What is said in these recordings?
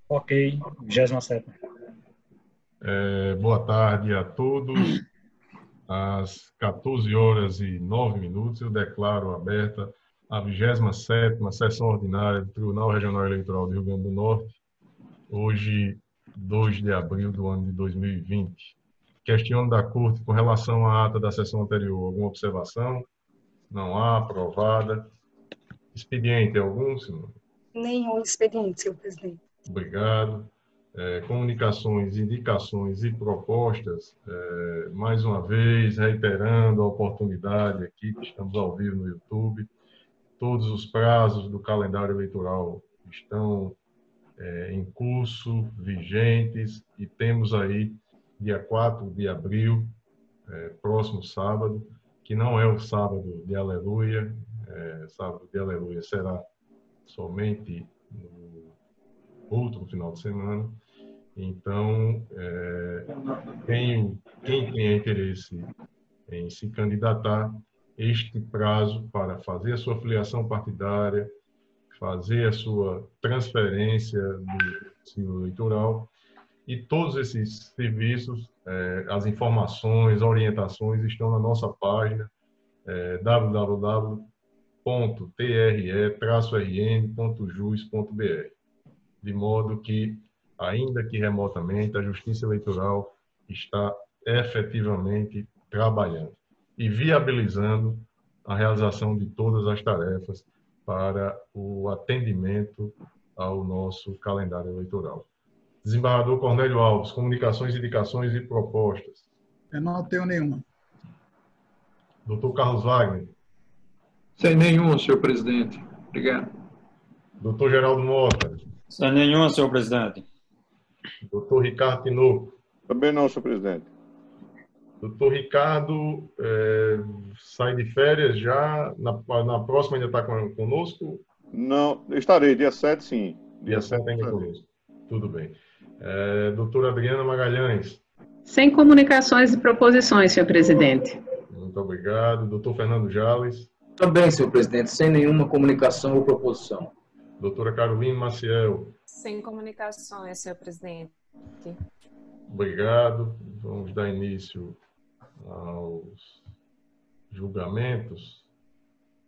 Ok, 27ª. Boa tarde a todos. Às 14h09, eu declaro aberta a 27ª sessão ordinária do Tribunal Regional Eleitoral do Rio Grande do Norte, hoje, 2 de abril do ano de 2020. Questiono da Corte com relação à ata da sessão anterior. Alguma observação? Não há. Aprovada. Expediente algum, senhor? Nenhum expediente, senhor presidente. Obrigado. Comunicações, indicações e propostas, mais uma vez, reiterando a oportunidade aqui, que estamos ao vivo no YouTube, todos os prazos do calendário eleitoral estão em curso, vigentes, e temos aí, dia 4 de abril, próximo sábado, que não é o sábado de Aleluia, sábado de Aleluia será somente no outro final de semana. Então, quem tem interesse em se candidatar, este prazo para fazer a sua filiação partidária, fazer a sua transferência do domicílio eleitoral e todos esses serviços, as informações, orientações estão na nossa página www.tre-rn.jus.br, de modo que, ainda que remotamente, a Justiça Eleitoral está efetivamente trabalhando e viabilizando a realização de todas as tarefas para o atendimento ao nosso calendário eleitoral. Desembargador Cornélio Alves, comunicações, indicações e propostas. Eu não tenho nenhuma. Doutor Carlos Wagner. Sem nenhuma, senhor presidente. Obrigado. Doutor Geraldo Mota. Sem nenhuma, senhor presidente. Doutor Ricardo Tinoco. Também não, senhor presidente. Doutor Ricardo sai de férias já? Na próxima ainda está conosco? Não, estarei. Dia 7, sim. Dia 7 ainda conosco. Tudo bem. Doutora Adriana Magalhães. Sem comunicações e proposições, senhor presidente. Muito obrigado. Doutor Fernando Jales. Também, senhor presidente, sem nenhuma comunicação ou proposição. Doutora Carolina Maciel. Sem comunicações, senhor presidente. Obrigado. Vamos dar início aos julgamentos.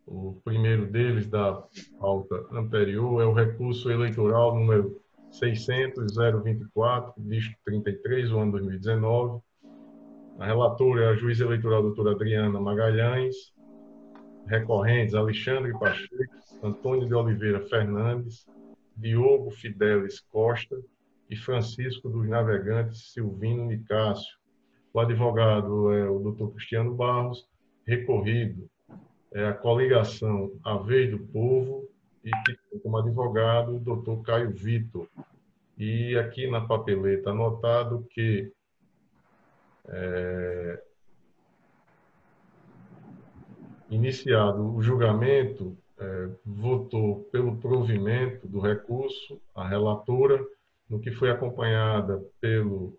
O primeiro deles, da pauta anterior, é o recurso eleitoral número 600.024, dígito 33, do ano 2019. A relatora é a juíza eleitoral doutora Adriana Magalhães. Recorrentes: Alexandre Pacheco, Antônio de Oliveira Fernandes, Diogo Fidelis Costa e Francisco dos Navegantes Silvino Nicásio. O advogado é o doutor Cristiano Barros. Recorrido é a coligação A Vez do Povo, e que tem como advogado o doutor Caio Vitor. E aqui na papeleta anotado que iniciado o julgamento, votou pelo provimento do recurso a relatora, no que foi acompanhada pelo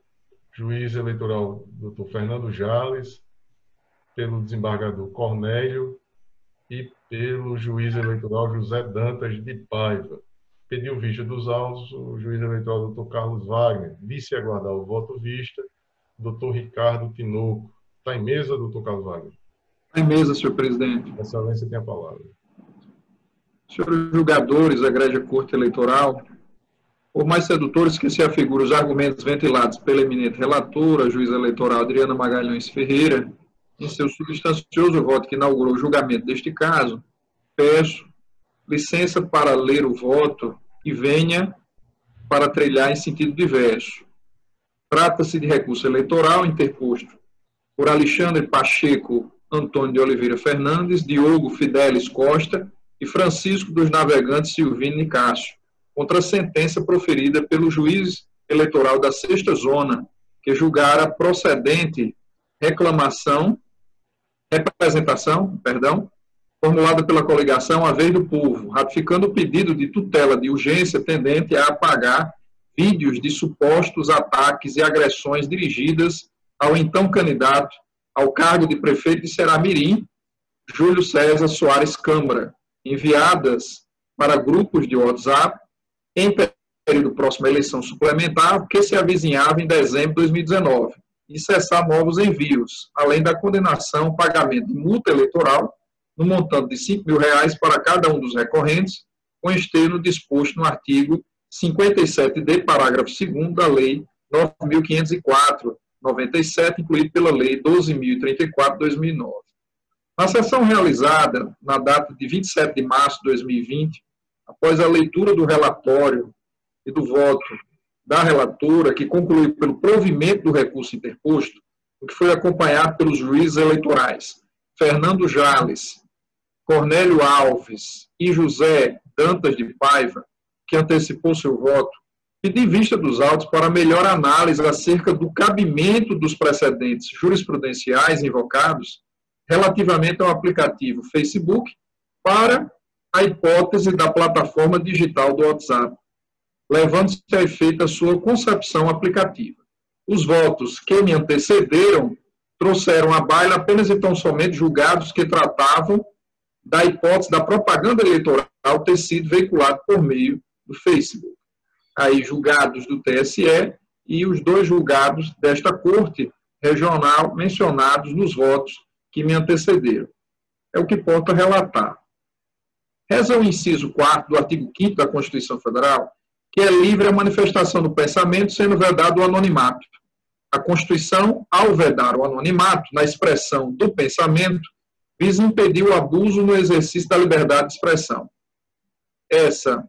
juiz eleitoral Dr. Fernando Jales, pelo desembargador Cornélio e pelo juiz eleitoral José Dantas de Paiva. Pediu vista dos autos o juiz eleitoral Dr. Carlos Wagner. Disse aguardar o voto vista Dr. Ricardo Tinoco. Está em mesa, Dr. Carlos Wagner? Está em mesa, senhor presidente. Excelência, tem a palavra. Senhores julgadores, egrégia Corte Eleitoral, por mais sedutores que se afigurem os argumentos ventilados pela eminente relatora, juíza eleitoral Adriana Magalhães Ferreira, em seu substancioso voto que inaugurou o julgamento deste caso, peço licença para ler o voto e venha para trilhar em sentido diverso. Trata-se de recurso eleitoral interposto por Alexandre Pacheco Antônio de Oliveira Fernandes, Diogo Fidelis Costa e Francisco dos Navegantes Silvino Nicásio, contra a sentença proferida pelo juiz eleitoral da 6ª Zona, que julgara procedente representação, formulada pela coligação A Vez do Povo, ratificando o pedido de tutela de urgência tendente a apagar vídeos de supostos ataques e agressões dirigidas ao então candidato ao cargo de prefeito de Seramirim, Júlio César Soares Câmara, enviadas para grupos de WhatsApp, em período próximo à eleição suplementar, que se avizinhava em dezembro de 2019, e cessar novos envios, além da condenação ao pagamento de multa eleitoral no montante de R$ 5.000 para cada um dos recorrentes, com esteio disposto no artigo 57D, parágrafo 2º da Lei 9.504/97, incluído pela Lei 12.034/2009. Na sessão realizada na data de 27 de março de 2020, após a leitura do relatório e do voto da relatora, que concluiu pelo provimento do recurso interposto, o que foi acompanhado pelos juízes eleitorais Fernando Jales, Cornélio Alves e José Dantas de Paiva, que antecipou seu voto, pedi vista dos autos para melhor análise acerca do cabimento dos precedentes jurisprudenciais invocados relativamente ao aplicativo Facebook para a hipótese da plataforma digital do WhatsApp, levando-se a efeito a sua concepção aplicativa. Os votos que me antecederam trouxeram à baila apenas e tão somente julgados que tratavam da hipótese da propaganda eleitoral ter sido veiculada por meio do Facebook. Aí, julgados do TSE e os 2 julgados desta Corte Regional mencionados nos votos que me antecederam. É o que posso relatar. Reza o inciso 4º do artigo 5º da Constituição Federal, que é livre a manifestação do pensamento, sendo vedado o anonimato. A Constituição, ao vedar o anonimato na expressão do pensamento, visa impedir o abuso no exercício da liberdade de expressão. Essa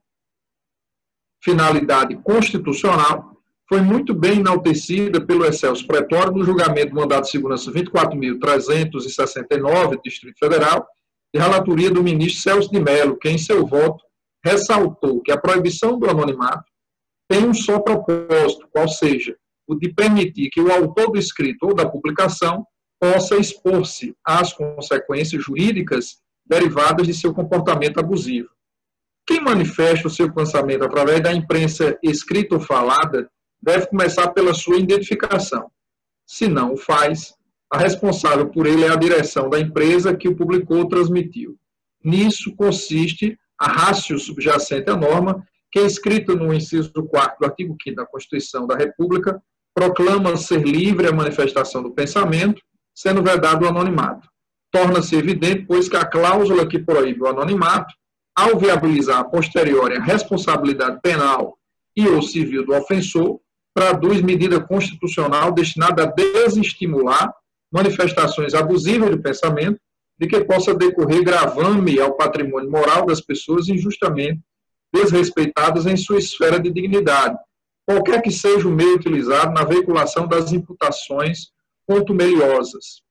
finalidade constitucional foi muito bem enaltecida pelo excelso pretório no julgamento do mandado de segurança 24.369 do Distrito Federal, de relatoria do ministro Celso de Mello, que em seu voto ressaltou que a proibição do anonimato tem um só propósito, qual seja o de permitir que o autor do escrito ou da publicação possa expor-se às consequências jurídicas derivadas de seu comportamento abusivo. Quem manifesta o seu pensamento através da imprensa escrita ou falada deve começar pela sua identificação. Se não o faz, a responsável por ele é a direção da empresa que o publicou ou transmitiu. Nisso consiste a ratio subjacente à norma, que é escrita no inciso 4º do artigo 5º da Constituição da República, proclama ser livre a manifestação do pensamento, sendo vedado o anonimato. Torna-se evidente, pois, que a cláusula que proíbe o anonimato, ao viabilizar a posteriori a responsabilidade penal e ou civil do ofensor, traduz medida constitucional destinada a desestimular manifestações abusivas do pensamento, de que possa decorrer gravame ao patrimônio moral das pessoas injustamente desrespeitadas em sua esfera de dignidade, qualquer que seja o meio utilizado na veiculação das imputações contumeliosas.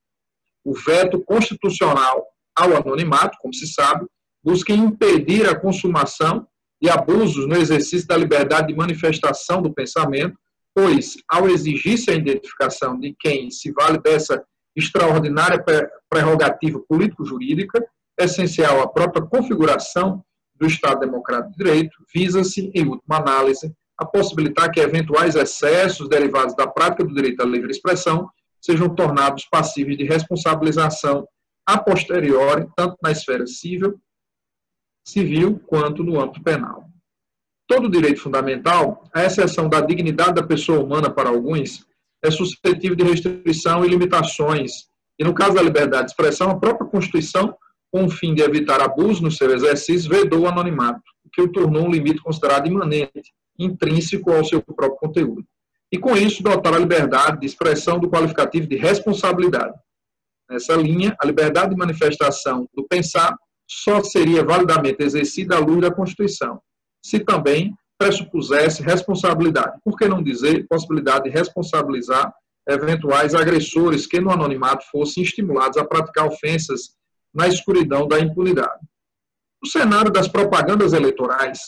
O veto constitucional ao anonimato, como se sabe, busca impedir a consumação e abusos no exercício da liberdade de manifestação do pensamento, pois, ao exigir-se a identificação de quem se vale dessa extraordinária prerrogativa político-jurídica, essencial à própria configuração do Estado Democrático de Direito, visa-se, em última análise, a possibilitar que eventuais excessos derivados da prática do direito à livre expressão sejam tornados passíveis de responsabilização a posteriori, tanto na esfera civil quanto no âmbito penal. Todo direito fundamental, à exceção da dignidade da pessoa humana para alguns, é suscetível de restrição e limitações. E no caso da liberdade de expressão, a própria Constituição, com o fim de evitar abuso no seu exercício, vedou o anonimato, o que o tornou um limite considerado imanente, intrínseco ao seu próprio conteúdo. E com isso, dotar a liberdade de expressão do qualificativo de responsabilidade. Nessa linha, a liberdade de manifestação do pensar só seria validamente exercida à luz da Constituição, se também pressupusesse responsabilidade. Por que não dizer possibilidade de responsabilizar eventuais agressores que no anonimato fossem estimulados a praticar ofensas na escuridão da impunidade? No cenário das propagandas eleitorais,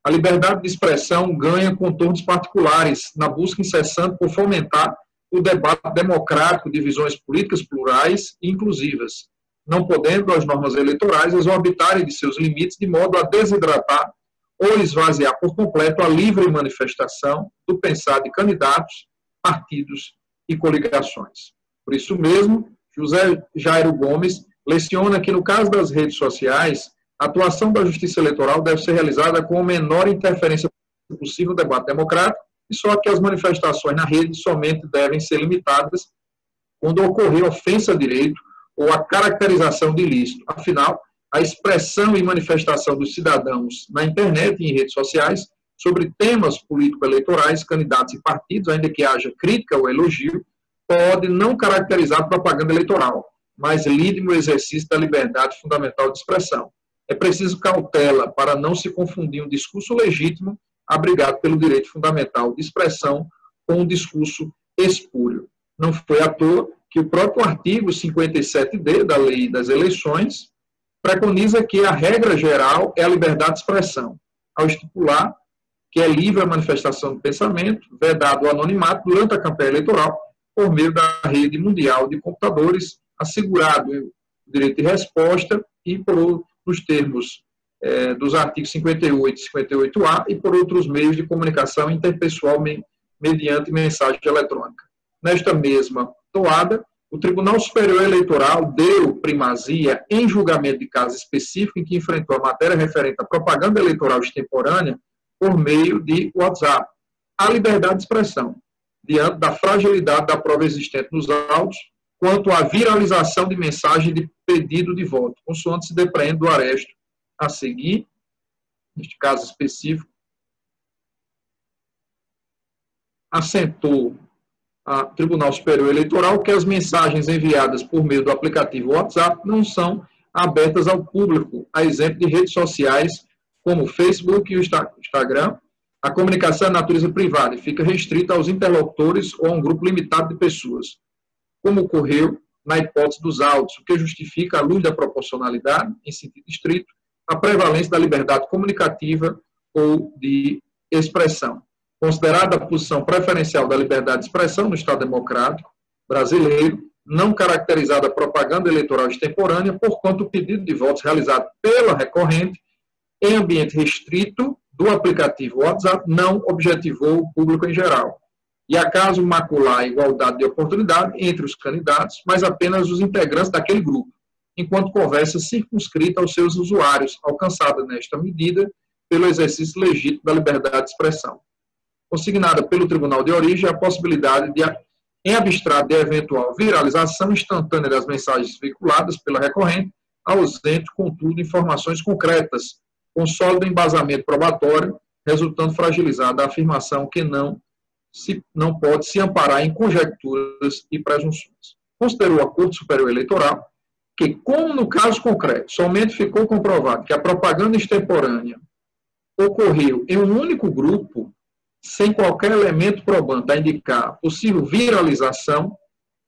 a liberdade de expressão ganha contornos particulares na busca incessante por fomentar o debate democrático de visões políticas plurais e inclusivas, não podendo as normas eleitorais exorbitarem de seus limites de modo a desidratar ou esvaziar por completo a livre manifestação do pensar de candidatos, partidos e coligações. Por isso mesmo, José Jairo Gomes leciona que, no caso das redes sociais, a atuação da Justiça Eleitoral deve ser realizada com menor interferência possível debate democrático, e só que as manifestações na rede somente devem ser limitadas quando ocorrer ofensa a direito ou a caracterização de ilícito. Afinal, a expressão e manifestação dos cidadãos na internet e em redes sociais sobre temas político-eleitorais, candidatos e partidos, ainda que haja crítica ou elogio, pode não caracterizar propaganda eleitoral, mas lide no exercício da liberdade fundamental de expressão. É preciso cautela para não se confundir um discurso legítimo, abrigado pelo direito fundamental de expressão, com um discurso espúrio. Não foi à toa que o próprio artigo 57D da Lei das Eleições preconiza que a regra geral é a liberdade de expressão, ao estipular que é livre a manifestação do pensamento, vedado o anonimato durante a campanha eleitoral, por meio da rede mundial de computadores, assegurado o direito de resposta e nos termos dos artigos 58 e 58A e por outros meios de comunicação interpessoal mediante mensagem eletrônica. Nesta mesma toada, o Tribunal Superior Eleitoral deu primazia em julgamento de caso específico em que enfrentou a matéria referente à propaganda eleitoral extemporânea por meio de WhatsApp, à liberdade de expressão, diante da fragilidade da prova existente nos autos, quanto à viralização de mensagem de pedido de voto, consoante se depreende do aresto a seguir, neste caso específico, assentou a Tribunal Superior Eleitoral que as mensagens enviadas por meio do aplicativo WhatsApp não são abertas ao público, a exemplo de redes sociais como o Facebook e o Instagram. A comunicação é de natureza privada e fica restrita aos interlocutores ou a um grupo limitado de pessoas, como ocorreu na hipótese dos autos, o que justifica, à luz da proporcionalidade, em sentido estrito, a prevalência da liberdade comunicativa ou de expressão. Considerada a posição preferencial da liberdade de expressão no Estado Democrático brasileiro, não caracterizada a propaganda eleitoral extemporânea, porquanto o pedido de votos realizado pela recorrente em ambiente restrito do aplicativo WhatsApp não objetivou o público em geral. E acaso macular a igualdade de oportunidade entre os candidatos, mas apenas os integrantes daquele grupo, enquanto conversa circunscrita aos seus usuários, alcançada nesta medida pelo exercício legítimo da liberdade de expressão. Consignada pelo Tribunal de Origem a possibilidade de, em abstrato de eventual viralização instantânea das mensagens veiculadas pela recorrente, ausente, contudo, informações concretas, com sólido embasamento probatório, resultando fragilizada a afirmação que não pode se amparar em conjecturas e presunções. Considerou a Corte Superior Eleitoral que, como no caso concreto, somente ficou comprovado que a propaganda extemporânea ocorreu em um único grupo, sem qualquer elemento probante a indicar possível viralização,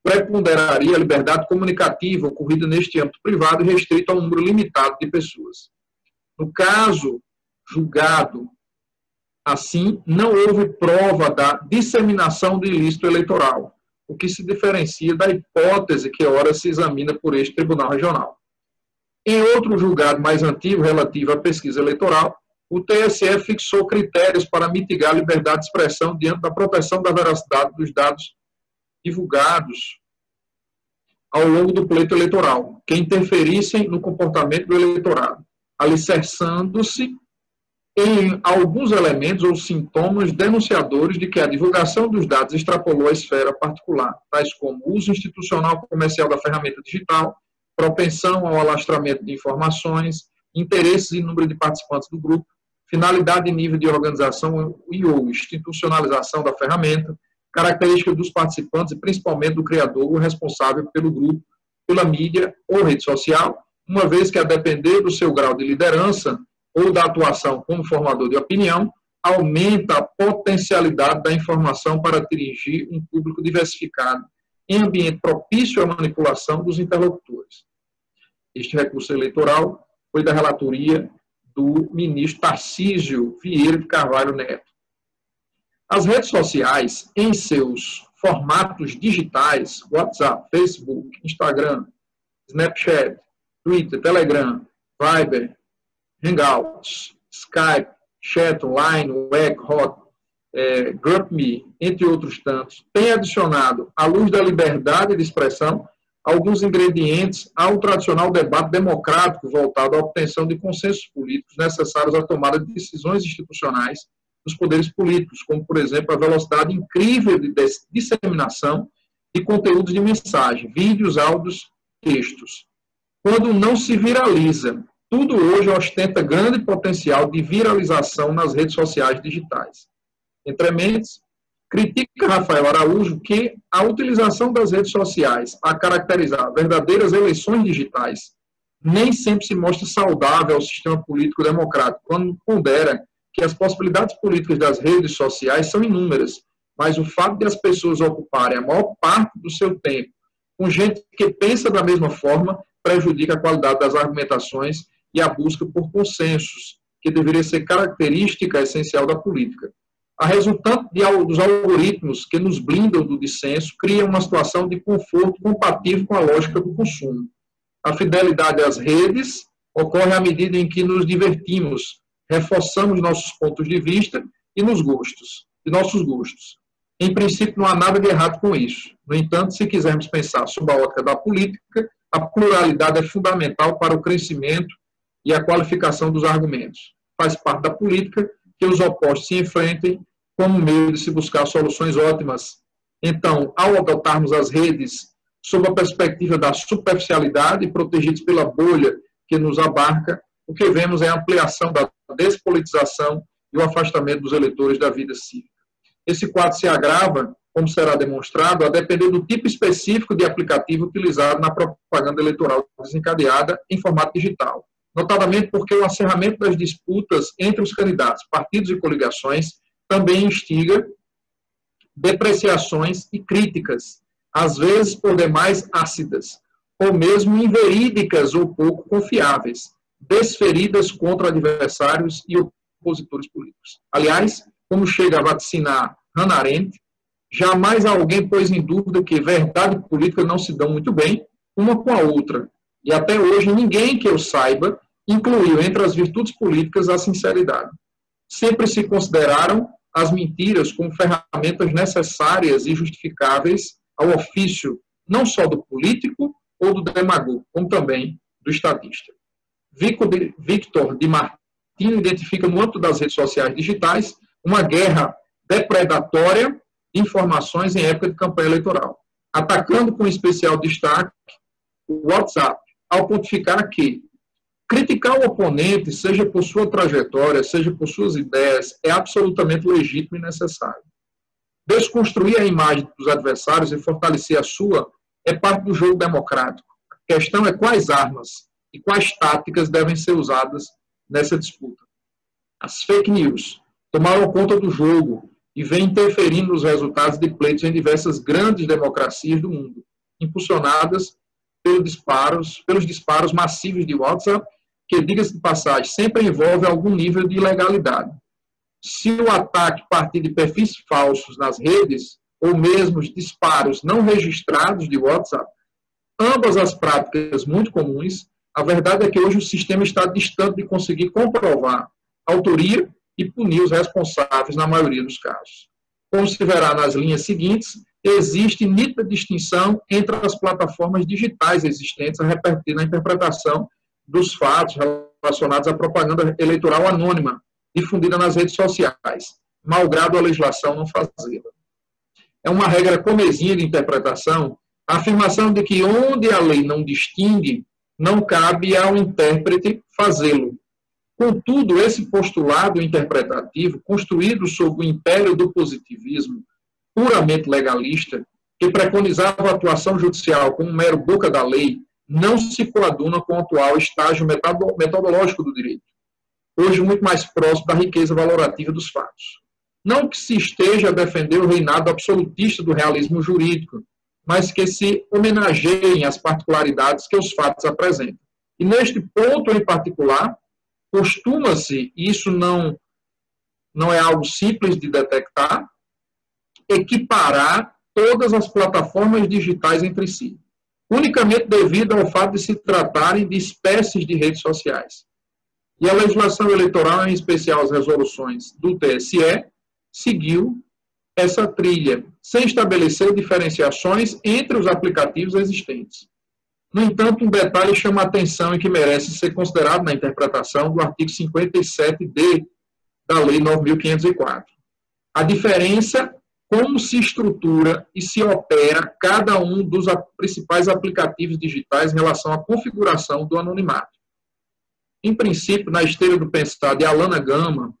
preponderaria a liberdade comunicativa ocorrida neste âmbito privado e restrita a um número limitado de pessoas. No caso julgado, assim, não houve prova da disseminação do ilícito eleitoral, o que se diferencia da hipótese que ora se examina por este Tribunal Regional. Em outro julgado mais antigo, relativo à pesquisa eleitoral, o TSE fixou critérios para mitigar a liberdade de expressão diante da proteção da veracidade dos dados divulgados ao longo do pleito eleitoral, que interferissem no comportamento do eleitorado, alicerçando-se em alguns elementos ou sintomas denunciadores de que a divulgação dos dados extrapolou a esfera particular, tais como uso institucional comercial da ferramenta digital, propensão ao alastramento de informações, interesses e número de participantes do grupo, finalidade e nível de organização e ou institucionalização da ferramenta, características dos participantes e principalmente do criador ou responsável pelo grupo, pela mídia ou rede social, uma vez que, a depender do seu grau de liderança ou da atuação como formador de opinião, aumenta a potencialidade da informação para atingir um público diversificado, em ambiente propício à manipulação dos interlocutores. Este recurso eleitoral foi da relatoria do ministro Tarcísio Vieira de Carvalho Neto. As redes sociais, em seus formatos digitais, WhatsApp, Facebook, Instagram, Snapchat, Twitter, Telegram, Viber, Hangouts, Skype, Chat Online, Wag, Hot, GroupMe, entre outros tantos, têm adicionado, à luz da liberdade de expressão, alguns ingredientes ao tradicional debate democrático voltado à obtenção de consensos políticos necessários à tomada de decisões institucionais dos poderes políticos, como, por exemplo, a velocidade incrível de disseminação de conteúdos de mensagem, vídeos, áudios, textos. Quando não se viraliza, tudo hoje ostenta grande potencial de viralização nas redes sociais digitais. Entre mentes, critica Rafael Araújo que a utilização das redes sociais a caracterizar verdadeiras eleições digitais nem sempre se mostra saudável ao sistema político democrático, quando pondera que as possibilidades políticas das redes sociais são inúmeras, mas o fato de as pessoas ocuparem a maior parte do seu tempo com gente que pensa da mesma forma prejudica a qualidade das argumentações e a busca por consensos, que deveria ser característica essencial da política. A resultante dos algoritmos que nos blindam do dissenso cria uma situação de conforto compatível com a lógica do consumo. A fidelidade às redes ocorre à medida em que nos divertimos, reforçamos nossos pontos de vista e nossos gostos. Em princípio, não há nada de errado com isso. No entanto, se quisermos pensar sob a ótica da política, a pluralidade é fundamental para o crescimento e a qualificação dos argumentos. Faz parte da política que os opostos se enfrentem como meio de se buscar soluções ótimas. Então, ao adotarmos as redes sob a perspectiva da superficialidade, protegidos pela bolha que nos abarca, o que vemos é a ampliação da despolitização e o afastamento dos eleitores da vida cívica. Esse quadro se agrava, como será demonstrado, a depender do tipo específico de aplicativo utilizado na propaganda eleitoral desencadeada em formato digital. Notadamente porque o acerramento das disputas entre os candidatos, partidos e coligações também instiga depreciações e críticas, às vezes por demais ácidas, ou mesmo inverídicas ou pouco confiáveis, desferidas contra adversários e opositores políticos. Aliás, como chega a vaticinar Hannah Arendt, jamais alguém pôs em dúvida que verdade e política não se dão muito bem, uma com a outra. E até hoje ninguém que eu saiba incluiu entre as virtudes políticas a sinceridade. Sempre se consideraram as mentiras como ferramentas necessárias e justificáveis ao ofício, não só do político ou do demagogo, como também do estadista. Victor Di Martino identifica no âmbito das redes sociais digitais uma guerra depredatória de informações em época de campanha eleitoral, atacando com especial destaque o WhatsApp, ao pontificar que criticar o oponente, seja por sua trajetória, seja por suas ideias, é absolutamente legítimo e necessário. Desconstruir a imagem dos adversários e fortalecer a sua é parte do jogo democrático. A questão é quais armas e quais táticas devem ser usadas nessa disputa. As fake news tomaram conta do jogo e vêm interferindo nos resultados de pleitos em diversas grandes democracias do mundo, impulsionadas pelos disparos massivos de WhatsApp, que, diga-se de passagem, sempre envolve algum nível de ilegalidade. Se o ataque partir de perfis falsos nas redes, ou mesmo os disparos não registrados de WhatsApp, ambas as práticas muito comuns, a verdade é que hoje o sistema está distante de conseguir comprovar a autoria e punir os responsáveis na maioria dos casos. Como se verá nas linhas seguintes, existe nítida distinção entre as plataformas digitais existentes a repercutir na interpretação dos fatos relacionados à propaganda eleitoral anônima, difundida nas redes sociais, malgrado a legislação não fazê-la. É uma regra comezinha de interpretação a afirmação de que onde a lei não distingue, não cabe ao intérprete fazê-lo. Contudo, esse postulado interpretativo, construído sob o império do positivismo puramente legalista, que preconizava a atuação judicial como um mero boca da lei, não se coaduna com o atual estágio metodológico do direito, hoje muito mais próximo da riqueza valorativa dos fatos. Não que se esteja a defender o reinado absolutista do realismo jurídico, mas que se homenageiem as particularidades que os fatos apresentam. E neste ponto em particular, costuma-se, isso não é algo simples de detectar, equiparar todas as plataformas digitais entre si, unicamente devido ao fato de se tratarem de espécies de redes sociais. E a legislação eleitoral, em especial as resoluções do TSE, seguiu essa trilha, sem estabelecer diferenciações entre os aplicativos existentes. No entanto, um detalhe chama a atenção e que merece ser considerado na interpretação do artigo 57D da Lei 9.504. A diferença, como se estrutura e se opera cada um dos principais aplicativos digitais em relação à configuração do anonimato. Em princípio, na esteira do pensar de Alana Gama,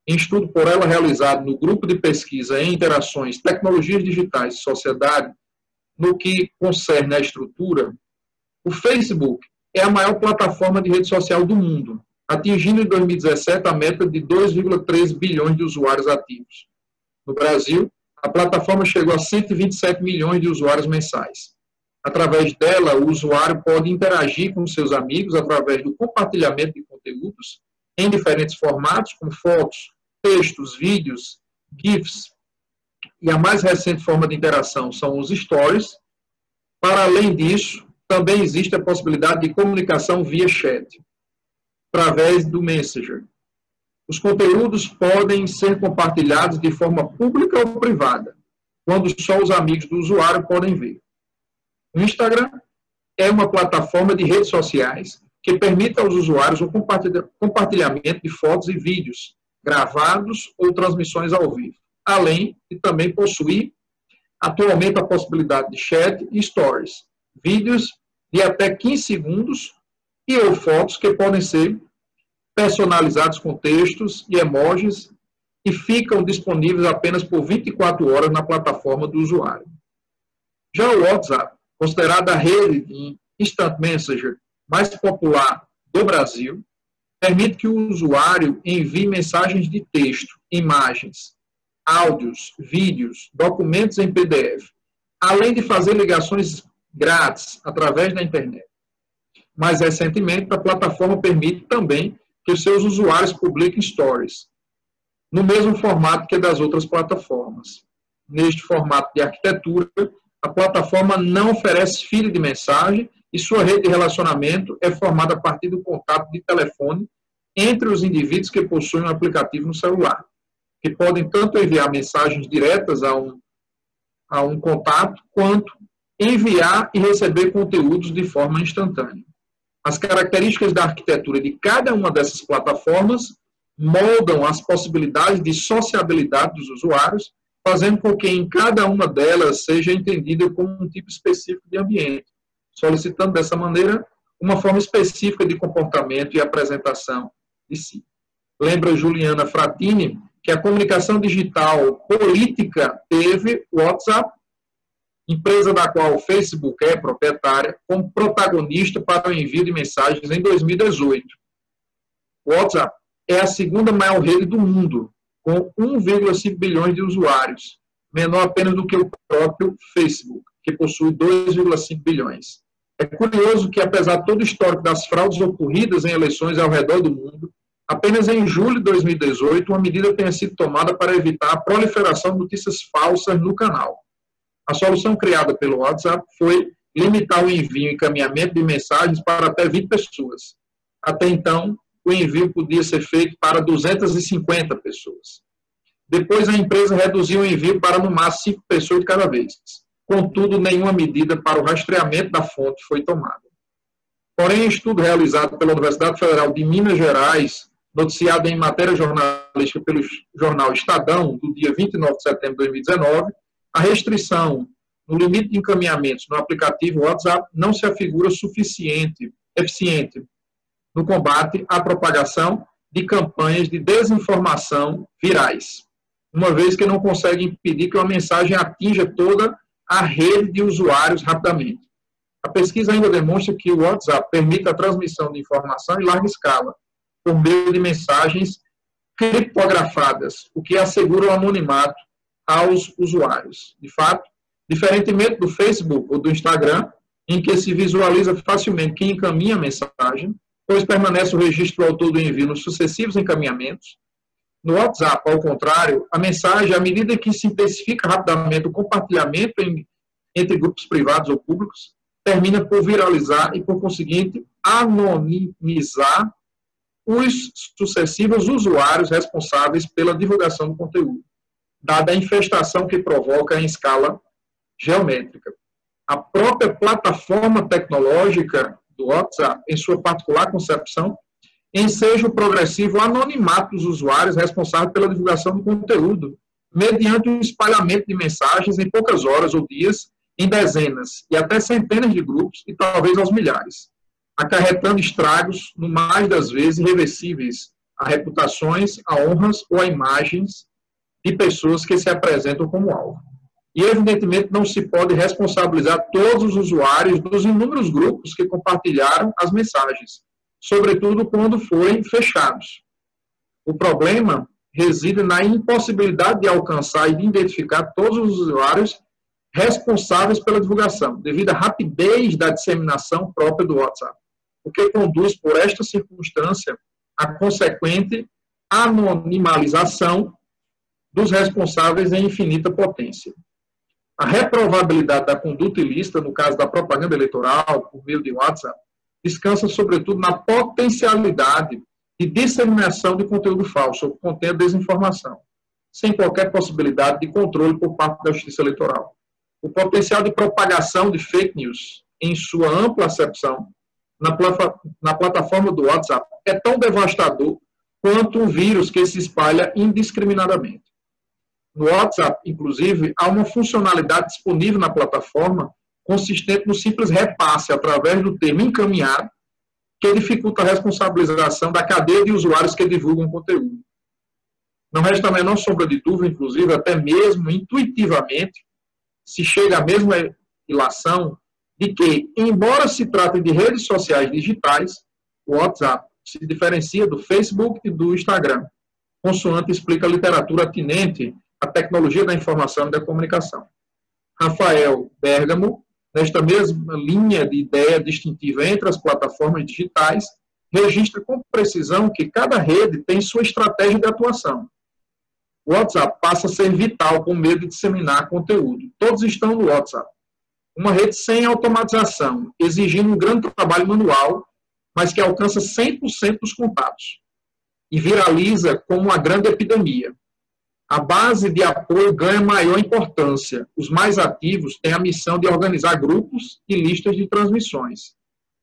em estudo por ela realizado no grupo de pesquisa em interações, tecnologias digitais e sociedade, no que concerne à estrutura, o Facebook é a maior plataforma de rede social do mundo, atingindo em 2017 a meta de 2,3 bilhões de usuários ativos. No Brasil, a plataforma chegou a 127 milhões de usuários mensais. Através dela, o usuário pode interagir com seus amigos através do compartilhamento de conteúdos em diferentes formatos, como fotos, textos, vídeos, GIFs. E a mais recente forma de interação são os stories. Para além disso, também existe a possibilidade de comunicação via chat, através do Messenger. Os conteúdos podem ser compartilhados de forma pública ou privada, quando só os amigos do usuário podem ver. O Instagram é uma plataforma de redes sociais que permite aos usuários o compartilhamento de fotos e vídeos gravados ou transmissões ao vivo, além de também possuir atualmente a possibilidade de chat e stories, vídeos de até 15 segundos e ou fotos que podem ser personalizados com textos e emojis e ficam disponíveis apenas por 24 horas na plataforma do usuário. Já o WhatsApp, considerada a rede de Instant Messenger mais popular do Brasil, permite que o usuário envie mensagens de texto, imagens, áudios, vídeos, documentos em PDF, além de fazer ligações grátis através da internet. Mais recentemente, a plataforma permite também que os seus usuários publiquem stories, no mesmo formato que das outras plataformas. Neste formato de arquitetura, a plataforma não oferece feed de mensagem e sua rede de relacionamento é formada a partir do contato de telefone entre os indivíduos que possuem um aplicativo no celular, que podem tanto enviar mensagens diretas a um contato, quanto enviar e receber conteúdos de forma instantânea. As características da arquitetura de cada uma dessas plataformas moldam as possibilidades de sociabilidade dos usuários, fazendo com que em cada uma delas seja entendida como um tipo específico de ambiente, solicitando dessa maneira uma forma específica de comportamento e apresentação de si. Lembra Juliana Fratini que a comunicação digital política teve o WhatsApp, empresa da qual o Facebook é proprietária, como protagonista para o envio de mensagens em 2018. O WhatsApp é a segunda maior rede do mundo, com 1,5 bilhões de usuários, menor apenas do que o próprio Facebook, que possui 2,5 bilhões. É curioso que, apesar de todo o histórico das fraudes ocorridas em eleições ao redor do mundo, apenas em julho de 2018, uma medida tenha sido tomada para evitar a proliferação de notícias falsas no canal. A solução criada pelo WhatsApp foi limitar o envio e encaminhamento de mensagens para até 20 pessoas. Até então, o envio podia ser feito para 250 pessoas. Depois, a empresa reduziu o envio para, no máximo, 5 pessoas de cada vez. Contudo, nenhuma medida para o rastreamento da fonte foi tomada. Porém, estudo realizado pela Universidade Federal de Minas Gerais, noticiado em matéria jornalística pelo jornal Estadão, do dia 29 de setembro de 2019, a restrição no limite de encaminhamentos no aplicativo WhatsApp não se afigura eficiente no combate à propagação de campanhas de desinformação virais, uma vez que não consegue impedir que uma mensagem atinja toda a rede de usuários rapidamente. A pesquisa ainda demonstra que o WhatsApp permite a transmissão de informação em larga escala, por meio de mensagens criptografadas, o que assegura o anonimato aos usuários. De fato, diferentemente do Facebook ou do Instagram, em que se visualiza facilmente quem encaminha a mensagem, pois permanece o registro do autor do envio nos sucessivos encaminhamentos, no WhatsApp, ao contrário, a mensagem, à medida que se intensifica rapidamente o compartilhamento entre grupos privados ou públicos, termina por viralizar e, por conseguinte, anonimizar os sucessivos usuários responsáveis pela divulgação do conteúdo, dada a infestação que provoca em escala geométrica. A própria plataforma tecnológica do WhatsApp, em sua particular concepção, enseja o progressivo anonimato dos usuários responsáveis pela divulgação do conteúdo, mediante o espalhamento de mensagens em poucas horas ou dias, em dezenas e até centenas de grupos, e talvez aos milhares, acarretando estragos, no mais das vezes, irreversíveis, a reputações, a honras ou a imagens de pessoas que se apresentam como alvo. E, evidentemente, não se pode responsabilizar todos os usuários dos inúmeros grupos que compartilharam as mensagens, sobretudo quando forem fechados. O problema reside na impossibilidade de alcançar e de identificar todos os usuários responsáveis pela divulgação, devido à rapidez da disseminação própria do WhatsApp, o que conduz, por esta circunstância, à consequente anonimalização dos responsáveis em infinita potência. A reprovabilidade da conduta ilícita, no caso da propaganda eleitoral, por meio de WhatsApp, descansa, sobretudo, na potencialidade de disseminação de conteúdo falso, ou que contém a desinformação, sem qualquer possibilidade de controle por parte da Justiça Eleitoral. O potencial de propagação de fake news, em sua ampla acepção, na plataforma do WhatsApp, é tão devastador quanto um vírus que se espalha indiscriminadamente. No WhatsApp, inclusive, há uma funcionalidade disponível na plataforma consistente no simples repasse através do termo encaminhado, que dificulta a responsabilização da cadeia de usuários que divulgam conteúdo. Não resta a menor sombra de dúvida, inclusive, até mesmo intuitivamente, se chega à mesma ilação de que, embora se trate de redes sociais digitais, o WhatsApp se diferencia do Facebook e do Instagram, consoante explica a literatura atinente à tecnologia da informação e da comunicação. Rafael Bergamo, nesta mesma linha de ideia distintiva entre as plataformas digitais, registra com precisão que cada rede tem sua estratégia de atuação. O WhatsApp passa a ser vital com medo de disseminar conteúdo. Todos estão no WhatsApp. Uma rede sem automatização, exigindo um grande trabalho manual, mas que alcança 100% dos contatos e viraliza como uma grande epidemia. A base de apoio ganha maior importância. Os mais ativos têm a missão de organizar grupos e listas de transmissões.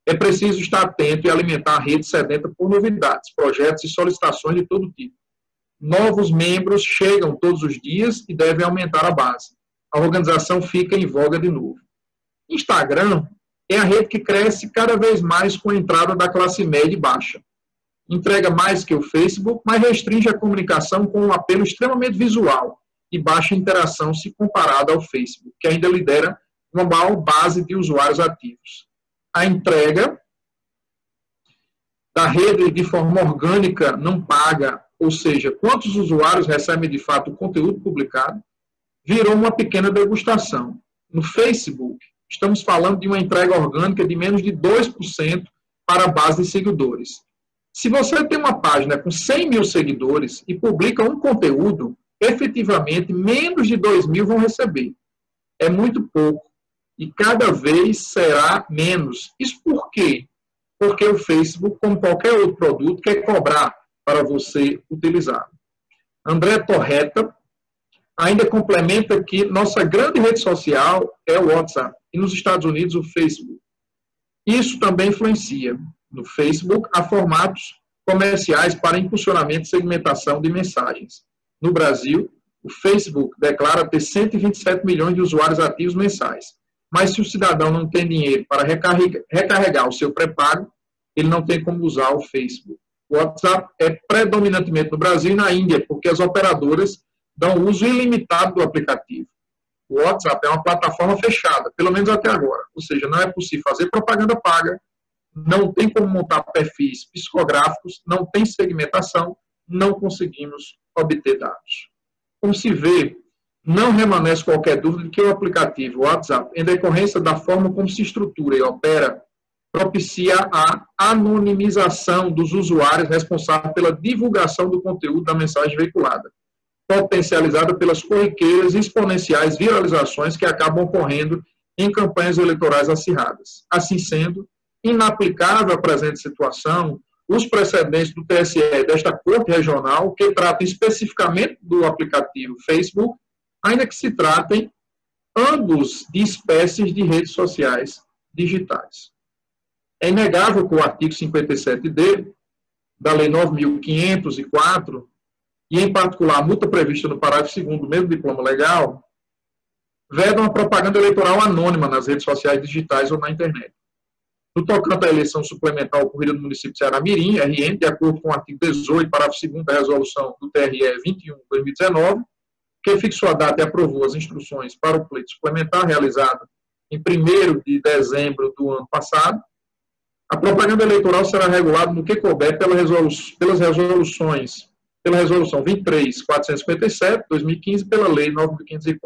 É preciso estar atento e alimentar a rede sedenta por novidades, projetos e solicitações de todo tipo. Novos membros chegam todos os dias e devem aumentar a base. A organização fica em voga de novo. Instagram é a rede que cresce cada vez mais com a entrada da classe média e baixa. Entrega mais que o Facebook, mas restringe a comunicação com um apelo extremamente visual e baixa interação se comparado ao Facebook, que ainda lidera uma maior base de usuários ativos. A entrega da rede de forma orgânica não paga, ou seja, quantos usuários recebem de fato o conteúdo publicado, virou uma pequena degustação. No Facebook, estamos falando de uma entrega orgânica de menos de 2% para a base de seguidores. Se você tem uma página com 100 mil seguidores e publica um conteúdo, efetivamente, menos de 2.000 vão receber. É muito pouco. E cada vez será menos. Isso por quê? Porque o Facebook, como qualquer outro produto, quer cobrar para você utilizar. André Torreta ainda complementa que nossa grande rede social é o WhatsApp. E nos Estados Unidos, o Facebook. Isso também influencia. No Facebook, há formatos comerciais para impulsionamento e segmentação de mensagens. No Brasil, o Facebook declara ter 127 milhões de usuários ativos mensais. Mas se o cidadão não tem dinheiro para recarregar o seu pré-pago, ele não tem como usar o Facebook. O WhatsApp é predominantemente no Brasil e na Índia, porque as operadoras dão uso ilimitado do aplicativo. O WhatsApp é uma plataforma fechada, pelo menos até agora. Ou seja, não é possível fazer propaganda paga, não tem como montar perfis psicográficos, não tem segmentação, não conseguimos obter dados. Como se vê, não remanesce qualquer dúvida de que o aplicativo WhatsApp, em decorrência da forma como se estrutura e opera, propicia a anonimização dos usuários responsáveis pela divulgação do conteúdo da mensagem veiculada, potencializada pelas corriqueiras e exponenciais viralizações que acabam ocorrendo em campanhas eleitorais acirradas. Assim sendo, inaplicável a presente situação, os precedentes do TSE desta Corte Regional, que tratam especificamente do aplicativo Facebook, ainda que se tratem ambos de espécies de redes sociais digitais. É inegável que o artigo 57D da Lei 9.504, e, em particular, a multa prevista no parágrafo 2º do mesmo diploma legal, vedam a propaganda eleitoral anônima nas redes sociais digitais ou na internet. No tocante à eleição suplementar ocorrida no município de Ceará-Mirim, RN, de acordo com o artigo 18, parágrafo 2º da resolução do TRE 21/2019, que fixou a data e aprovou as instruções para o pleito suplementar realizado em 1º de dezembro do ano passado, a propaganda eleitoral será regulada no que couber pela resolução 23.457, 2015, pela Lei 9.504,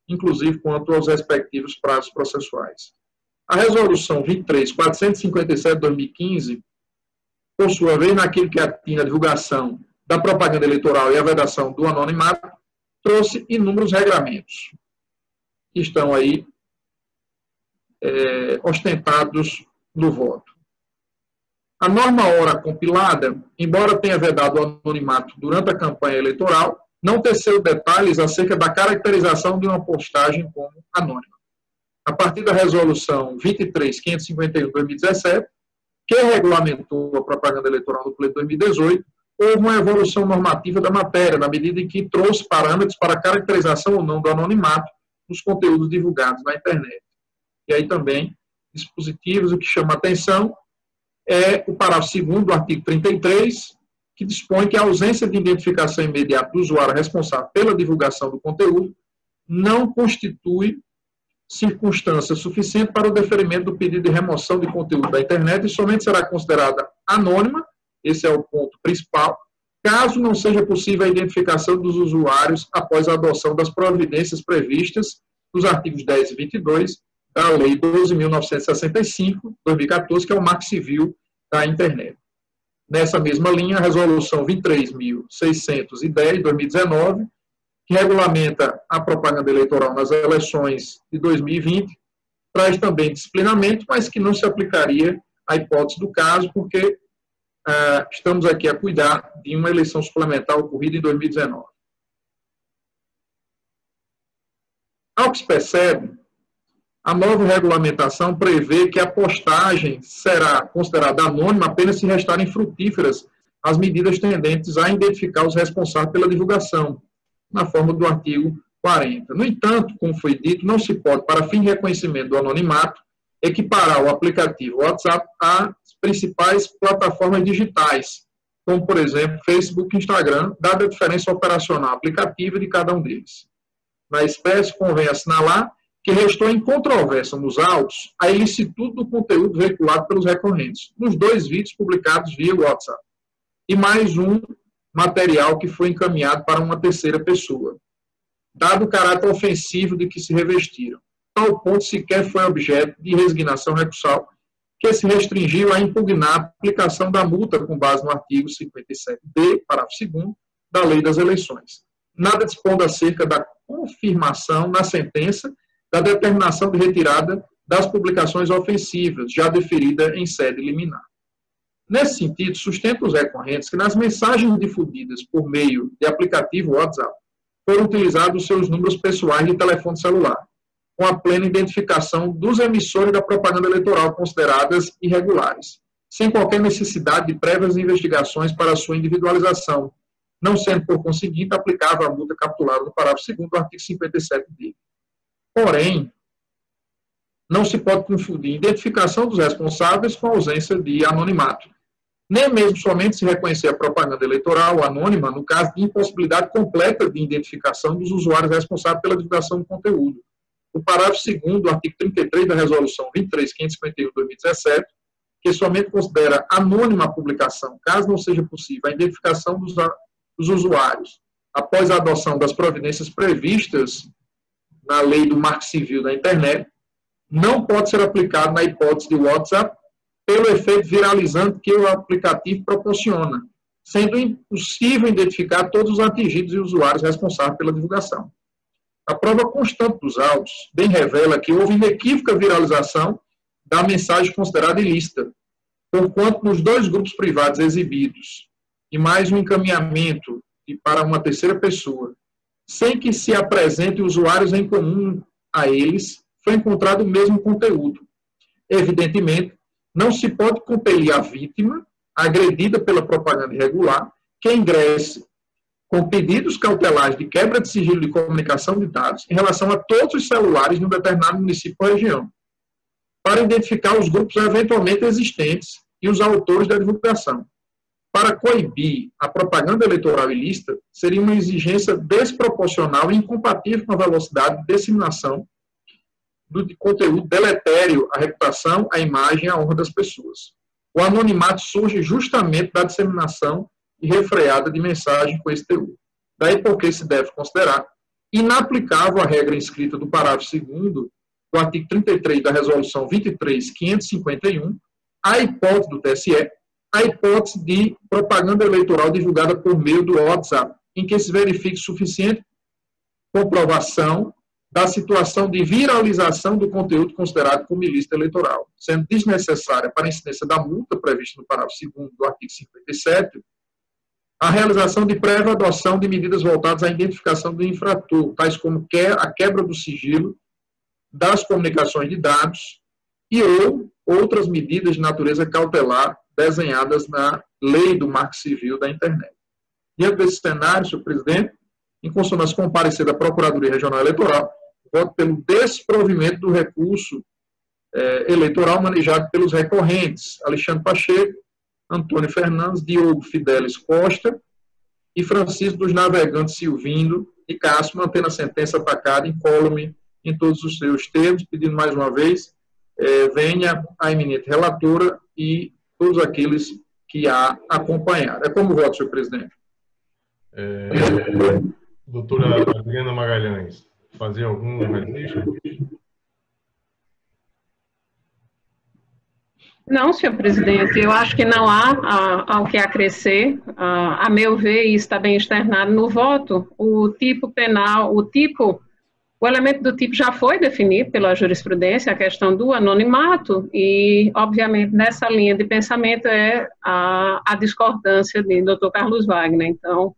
inclusive quanto aos respectivos prazos processuais. A resolução 23.457, 2015, por sua vez, naquilo que atinge a divulgação da propaganda eleitoral e a vedação do anonimato, trouxe inúmeros regramentos que estão aí ostentados no voto. A norma ora compilada, embora tenha vedado o anonimato durante a campanha eleitoral, não teceu detalhes acerca da caracterização de uma postagem como anônima. A partir da resolução 23.551, 2017, que regulamentou a propaganda eleitoral no pleito 2018, houve uma evolução normativa da matéria, na medida em que trouxe parâmetros para a caracterização ou não do anonimato nos conteúdos divulgados na internet. E aí também, dispositivos, o que chama a atenção é o parágrafo 2º do artigo 33, que dispõe que a ausência de identificação imediata do usuário responsável pela divulgação do conteúdo não constitui circunstância suficiente para o deferimento do pedido de remoção de conteúdo da internet e somente será considerada anônima, esse é o ponto principal, caso não seja possível a identificação dos usuários após a adoção das providências previstas nos artigos 10 e 22 da Lei 12.965, 2014, que é o Marco Civil da Internet. Nessa mesma linha, a Resolução 23.610, 2019, que regulamenta a propaganda eleitoral nas eleições de 2020, traz também disciplinamento, mas que não se aplicaria à hipótese do caso, porque estamos aqui a cuidar de uma eleição suplementar ocorrida em 2019. Ao que se percebe, a nova regulamentação prevê que a postagem será considerada anônima apenas se restarem frutíferas as medidas tendentes a identificar os responsáveis pela divulgação, na forma do artigo 40. No entanto, como foi dito, não se pode, para fim de reconhecimento do anonimato, equiparar o aplicativo WhatsApp às principais plataformas digitais, como, por exemplo, Facebook e Instagram, dada a diferença operacional aplicativa de cada um deles. Na espécie, convém assinalar que restou em controvérsia nos autos a ilicitude do conteúdo veiculado pelos recorrentes, nos 2 vídeos publicados via WhatsApp, e mais um material que foi encaminhado para uma terceira pessoa, dado o caráter ofensivo de que se revestiram. Tal ponto sequer foi objeto de resignação recursal, que se restringiu a impugnar a aplicação da multa com base no artigo 57d, parágrafo 2º, da Lei das Eleições. Nada dispondo acerca da confirmação na sentença da determinação de retirada das publicações ofensivas, já deferida em sede liminar. Nesse sentido, sustenta os recorrentes que nas mensagens difundidas por meio de aplicativo WhatsApp foram utilizados seus números pessoais de telefone celular, com a plena identificação dos emissores da propaganda eleitoral consideradas irregulares, sem qualquer necessidade de prévias investigações para sua individualização, não sendo, por conseguinte, aplicável a multa capturada no parágrafo 2º do artigo 57d. Porém, não se pode confundir identificação dos responsáveis com a ausência de anonimato, nem mesmo somente se reconhecer a propaganda eleitoral anônima no caso de impossibilidade completa de identificação dos usuários responsáveis pela divulgação do conteúdo. O parágrafo 2º do artigo 33 da Resolução 23.551, 2017, que somente considera anônima a publicação, caso não seja possível a identificação dos usuários após a adoção das providências previstas na Lei do Marco Civil da Internet, não pode ser aplicado na hipótese de WhatsApp pelo efeito viralizante que o aplicativo proporciona, sendo impossível identificar todos os atingidos e usuários responsáveis pela divulgação. A prova constante dos autos bem revela que houve inequívoca viralização da mensagem considerada ilícita, porquanto nos 2 grupos privados exibidos e mais um encaminhamento para uma terceira pessoa, sem que se apresente usuários em comum a eles, foi encontrado o mesmo conteúdo. Evidentemente, não se pode compelir a vítima agredida pela propaganda irregular, que ingresse com pedidos cautelares de quebra de sigilo de comunicação de dados em relação a todos os celulares de um determinado município ou região, para identificar os grupos eventualmente existentes e os autores da divulgação. Para coibir a propaganda eleitoral ilícita, seria uma exigência desproporcional e incompatível com a velocidade de disseminação do conteúdo deletério à reputação, à imagem e à honra das pessoas. O anonimato surge justamente da disseminação irrefreada de mensagem com esse teor. Daí porque se deve considerar inaplicável a regra inscrita do parágrafo 2º do artigo 33 da Resolução 23.551, a hipótese do TSE, a hipótese de propaganda eleitoral divulgada por meio do WhatsApp, em que se verifique suficiente comprovação da situação de viralização do conteúdo considerado como ilícito eleitoral, sendo desnecessária para a incidência da multa prevista no parágrafo 2º do artigo 57, a realização de prévia adoção de medidas voltadas à identificação do infrator, tais como a quebra do sigilo das comunicações de dados e ou outras medidas de natureza cautelar desenhadas na Lei do Marco Civil da Internet. Diante desse cenário, senhor presidente, em consonância com o parecer da Procuradoria Regional Eleitoral, voto pelo desprovimento do recurso eleitoral manejado pelos recorrentes Alexandre Pacheco, Antônio Fernandes, Diogo Fidelis Costa e Francisco dos Navegantes Silvindo e Cássio, mantendo a sentença atacada incólume em todos os seus termos, pedindo mais uma vez, venha a eminente relatora e todos aqueles que a acompanharam. É como voto, senhor presidente. Doutora Adriana Magalhães, fazer algum registro? Não, senhor presidente, eu acho que não há ao que acrescer. A meu ver, e está bem externado no voto, o tipo penal, o elemento do tipo já foi definido pela jurisprudência, a questão do anonimato, e, obviamente, nessa linha de pensamento é a discordância de Dr. Carlos Wagner. Então,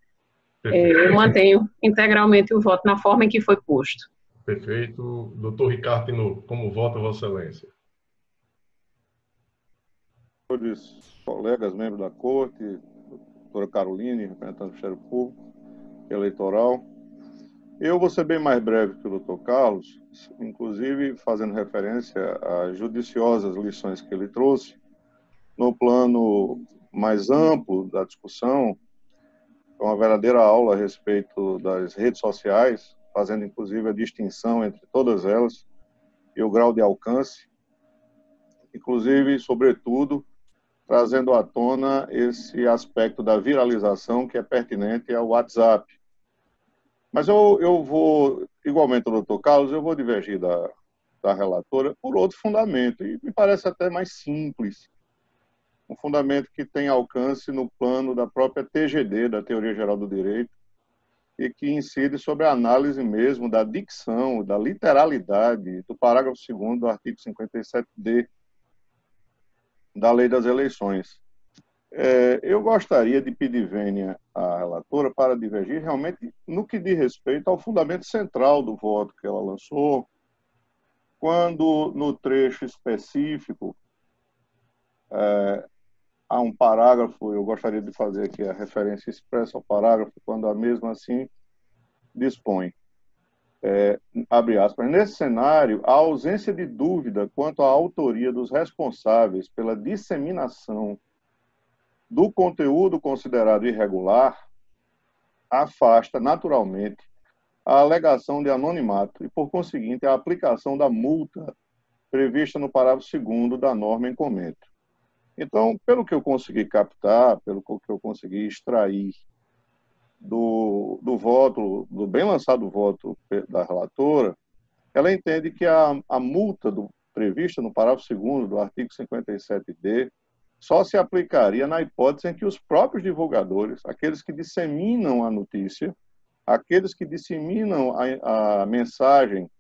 eu mantenho integralmente o voto na forma em que foi posto. Perfeito. Doutor Ricardo Tinoco, como vota Vossa Excelência? Senhores colegas, membros da Corte, doutora Caroline, representante do Ministério Público Eleitoral, eu vou ser bem mais breve que o doutor Carlos, inclusive fazendo referência às judiciosas lições que ele trouxe, no plano mais amplo da discussão, uma verdadeira aula a respeito das redes sociais, fazendo inclusive a distinção entre todas elas e o grau de alcance, inclusive, sobretudo, trazendo à tona esse aspecto da viralização que é pertinente ao WhatsApp. Mas eu vou, igualmente o doutor Carlos, eu vou divergir da relatora por outro fundamento, e me parece até mais simples. Um fundamento que tem alcance no plano da própria TGD, da Teoria Geral do Direito, e que incide sobre a análise mesmo da dicção, da literalidade do parágrafo 2º do artigo 57D da Lei das Eleições. Eu gostaria de pedir vênia à relatora para divergir realmente no que diz respeito ao fundamento central do voto que ela lançou, quando no trecho específico há um parágrafo, eu gostaria de fazer aqui a referência expressa ao parágrafo, quando a mesma assim dispõe, abre aspas, nesse cenário, a ausência de dúvida quanto à autoria dos responsáveis pela disseminação do conteúdo considerado irregular afasta naturalmente a alegação de anonimato e, por conseguinte, a aplicação da multa prevista no parágrafo 2º da norma em comento. Então, pelo que eu consegui captar, pelo que eu consegui extrair do voto, do bem lançado voto da relatora, ela entende que a multa prevista no parágrafo 2º do artigo 57D só se aplicaria na hipótese em que os próprios divulgadores, aqueles que disseminam a notícia, aqueles que disseminam a mensagem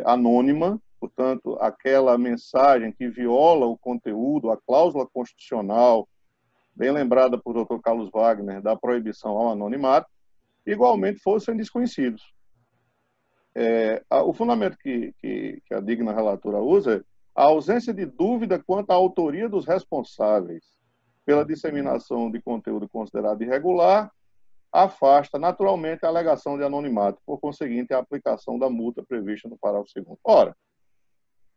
anônima, portanto, aquela mensagem que viola o conteúdo, a cláusula constitucional, bem lembrada por Dr. Carlos Wagner, da proibição ao anonimato, igualmente fossem desconhecidos. O fundamento que a digna relatora usa é a ausência de dúvida quanto à autoria dos responsáveis pela disseminação de conteúdo considerado irregular, afasta naturalmente a alegação de anonimato, por conseguinte, a aplicação da multa prevista no parágrafo 2º. Ora,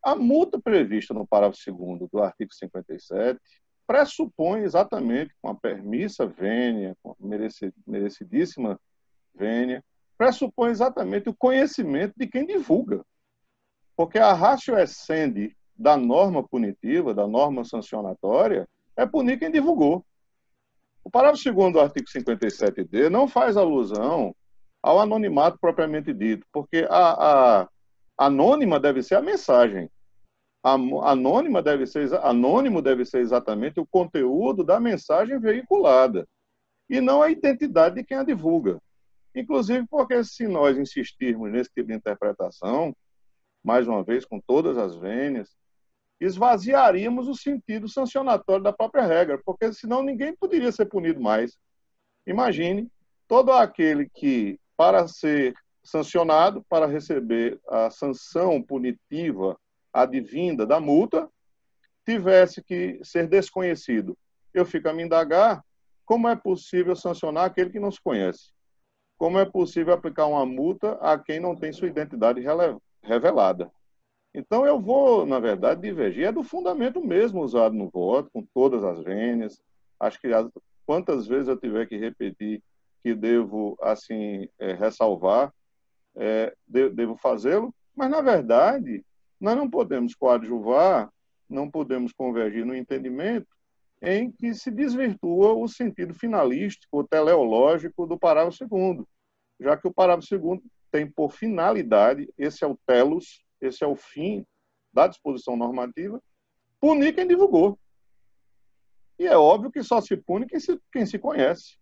a multa prevista no parágrafo 2º do artigo 57 pressupõe exatamente, com a permissa vênia, com a merecidíssima vênia, pressupõe exatamente o conhecimento de quem divulga. Porque a ratio essendi da norma punitiva, da norma sancionatória, é punir quem divulgou. O parágrafo 2º do artigo 57D não faz alusão ao anonimato propriamente dito, porque a anônima deve ser a mensagem. Anônimo deve ser exatamente o conteúdo da mensagem veiculada, e não a identidade de quem a divulga. Inclusive porque, se nós insistirmos nesse tipo de interpretação, mais uma vez, com todas as vênias, esvaziaríamos o sentido sancionatório da própria regra, porque senão ninguém poderia ser punido mais. Imagine todo aquele que, para ser sancionado, para receber a sanção punitiva advinda da multa, tivesse que ser desconhecido. Eu fico a me indagar como é possível sancionar aquele que não se conhece. Como é possível aplicar uma multa a quem não tem sua identidade revelada. Então, eu vou, na verdade, divergir. É do fundamento mesmo usado no voto, com todas as vênias. Acho que quantas vezes eu tiver que repetir que devo, assim, ressalvar, devo fazê-lo. Mas, na verdade, nós não podemos coadjuvar, não podemos convergir no entendimento em que se desvirtua o sentido finalístico ou teleológico do parágrafo 2º, já que o parágrafo 2º tem por finalidade, esse é o telos, esse é o fim da disposição normativa, punir quem divulgou. E é óbvio que só se pune quem se conhece.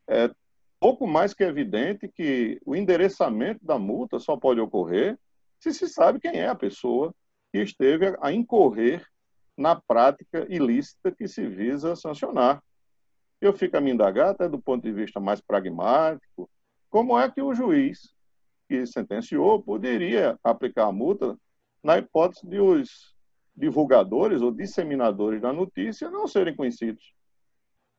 É pouco mais que evidente que o endereçamento da multa só pode ocorrer se se sabe quem é a pessoa que esteve a incorrer na prática ilícita que se visa sancionar. Eu fico a me indagar, até do ponto de vista mais pragmático, como é que o juiz que sentenciou poderia aplicar a multa na hipótese de os divulgadores ou disseminadores da notícia não serem conhecidos.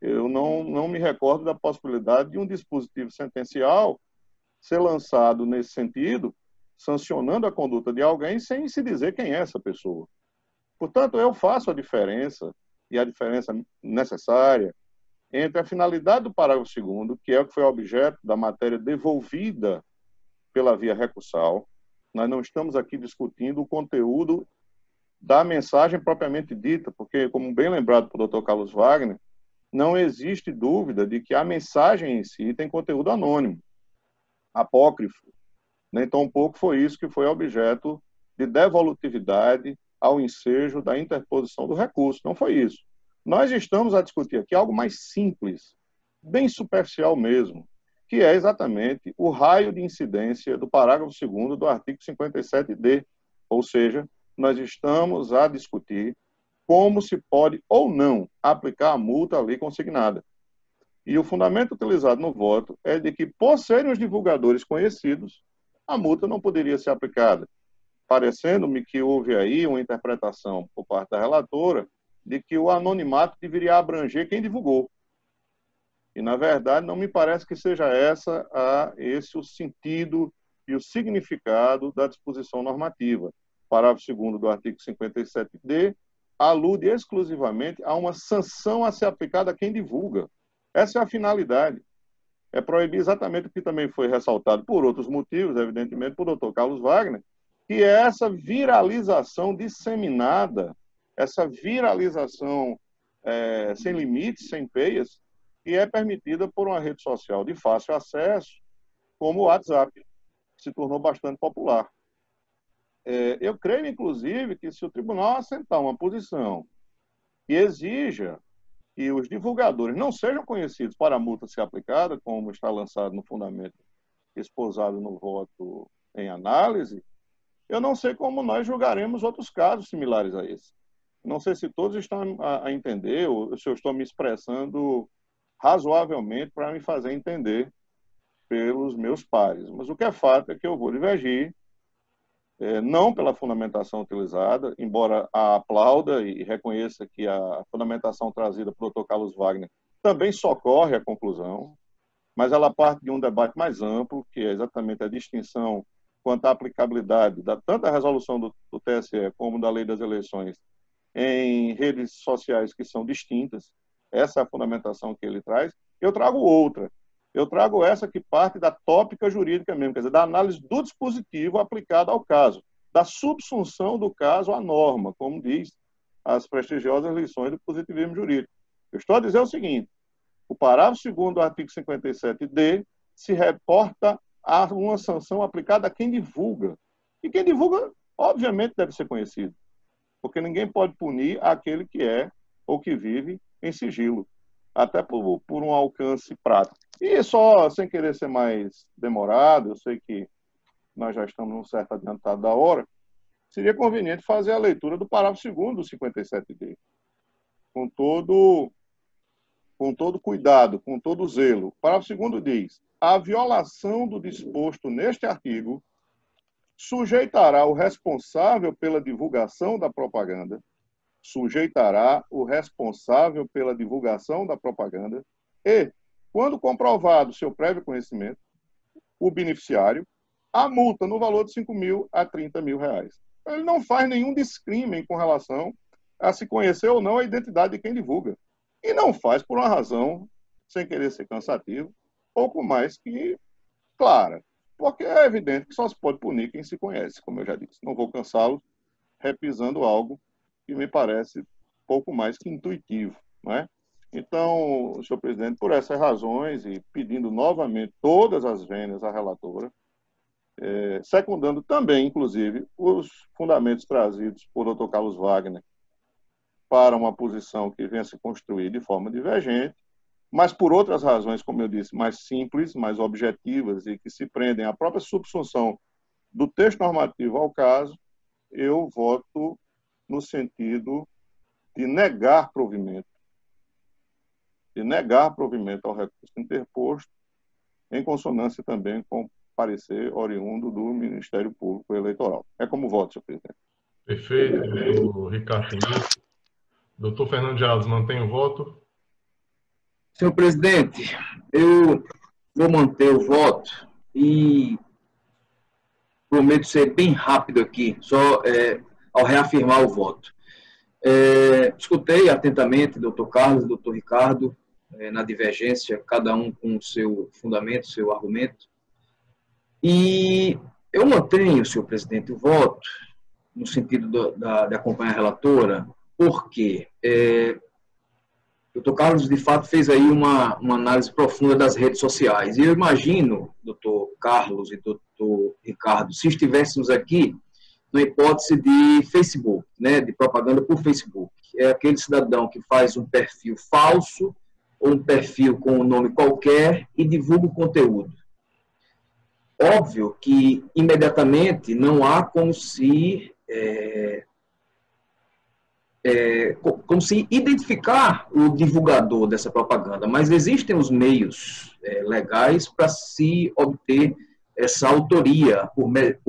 Eu não me recordo da possibilidade de um dispositivo sentencial ser lançado nesse sentido, sancionando a conduta de alguém sem se dizer quem é essa pessoa. Portanto, eu faço a diferença, e a diferença necessária, entre a finalidade do parágrafo 2º, que é o que foi objeto da matéria devolvida pela via recursal. Nós não estamos aqui discutindo o conteúdo da mensagem propriamente dita, porque, como bem lembrado pelo Dr. Carlos Wagner, não existe dúvida de que a mensagem em si tem conteúdo anônimo, apócrifo. Nem tão pouco foi isso que foi objeto de devolutividade ao ensejo da interposição do recurso. Não foi isso. Nós estamos a discutir aqui algo mais simples, bem superficial mesmo, que é exatamente o raio de incidência do parágrafo 2º do artigo 57D. Ou seja, nós estamos a discutir como se pode ou não aplicar a multa ali consignada. E o fundamento utilizado no voto é de que, por serem os divulgadores conhecidos, a multa não poderia ser aplicada, parecendo-me que houve aí uma interpretação por parte da relatora de que o anonimato deveria abranger quem divulgou. E, na verdade, não me parece que seja esse o sentido e o significado da disposição normativa. O parágrafo 2º do artigo 57D alude exclusivamente a uma sanção a ser aplicada a quem divulga. Essa é a finalidade. É proibir exatamente o que também foi ressaltado por outros motivos, evidentemente, por Dr. Carlos Wagner, que é essa viralização disseminada, essa viralização sem limites, sem peias, que é permitida por uma rede social de fácil acesso, como o WhatsApp, que se tornou bastante popular. Eu creio, inclusive, que se o tribunal assentar uma posição que exija que os divulgadores não sejam conhecidos para a multa ser aplicada, como está lançado no fundamento esposado no voto em análise, eu não sei como nós julgaremos outros casos similares a esse. Não sei se todos estão a entender, ou se eu estou me expressando razoavelmente para me fazer entender pelos meus pares. Mas o que é fato é que eu vou divergir não pela fundamentação utilizada, embora a aplauda e reconheça que a fundamentação trazida pelo Dr. Carlos Wagner também socorre à conclusão, mas ela parte de um debate mais amplo, que é exatamente a distinção quanto à aplicabilidade tanto da resolução do TSE como da lei das eleições em redes sociais que são distintas. Essa é a fundamentação que ele traz. Eu trago outra. Eu trago essa que parte da tópica jurídica mesmo, quer dizer, da análise do dispositivo aplicado ao caso, da subsunção do caso à norma, como diz as prestigiosas lições do positivismo jurídico. Eu estou a dizer o seguinte: o parágrafo 2º do artigo 57D se reporta a uma sanção aplicada a quem divulga. E quem divulga, obviamente, deve ser conhecido, porque ninguém pode punir aquele que é ou que vive em sigilo, até por um alcance prático. E só, sem querer ser mais demorado, eu sei que nós já estamos num certo adiantado da hora, seria conveniente fazer a leitura do parágrafo 2º do 57D, com todo cuidado, com todo zelo. O parágrafo 2º diz: a violação do disposto neste artigo sujeitará o responsável pela divulgação da propaganda, e, quando comprovado seu prévio conhecimento, o beneficiário, a multa no valor de 5 mil a 30 mil reais. Ele não faz nenhum discrimen com relação a se conhecer ou não a identidade de quem divulga. E não faz por uma razão, sem querer ser cansativo, pouco mais que clara. Porque é evidente que só se pode punir quem se conhece, como eu já disse. Não vou cansá-lo repisando algo que me parece pouco mais que intuitivo, não é? Então, senhor presidente, por essas razões e pedindo novamente todas as vênias à relatora, secundando também, inclusive, os fundamentos trazidos por Dr. Carlos Wagner para uma posição que venha se construir de forma divergente, mas por outras razões, como eu disse, mais simples, mais objetivas e que se prendem à própria subsunção do texto normativo ao caso, eu voto no sentido de negar provimento ao recurso interposto, em consonância também com o parecer oriundo do Ministério Público Eleitoral. É como voto, senhor presidente. Perfeito, doutor Ricardo. Doutor Fernando Jales, mantém o voto? Senhor presidente, eu vou manter o voto e prometo ser bem rápido aqui, só ao reafirmar o voto. Escutei atentamente o doutor Carlos e o doutor Ricardo na divergência, cada um com o seu fundamento, seu argumento. E eu mantenho, senhor presidente, o voto no sentido de acompanhar a relatora, porque o doutor Carlos, de fato, fez aí uma análise profunda das redes sociais. E eu imagino, doutor Carlos e doutor Ricardo, se estivéssemos aqui na hipótese de Facebook, né, de propaganda por Facebook. É aquele cidadão que faz um perfil falso ou um perfil com um nome qualquer e divulga o conteúdo. Óbvio que, imediatamente, não há como se identificar o divulgador dessa propaganda, mas existem os meios legais para se obter essa autoria por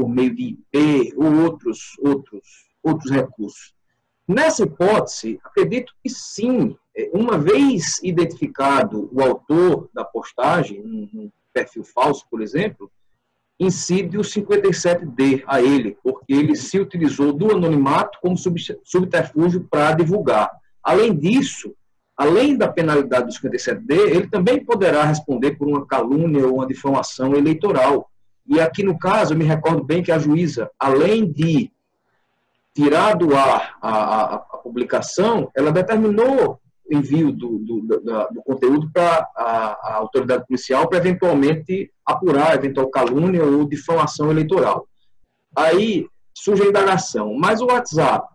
meio de IP ou outros recursos. Nessa hipótese, acredito que sim, uma vez identificado o autor da postagem, um perfil falso, por exemplo, incide o 57D a ele, porque ele se utilizou do anonimato como subterfúgio para divulgar. Além disso, além da penalidade do 57D, ele também poderá responder por uma calúnia ou uma difamação eleitoral. E aqui, no caso, eu me recordo bem que a juíza, além de tirar do ar a publicação, ela determinou o envio do conteúdo para a autoridade policial para eventualmente apurar eventual calúnia ou difamação eleitoral. Aí surge a indagação. Mas o WhatsApp,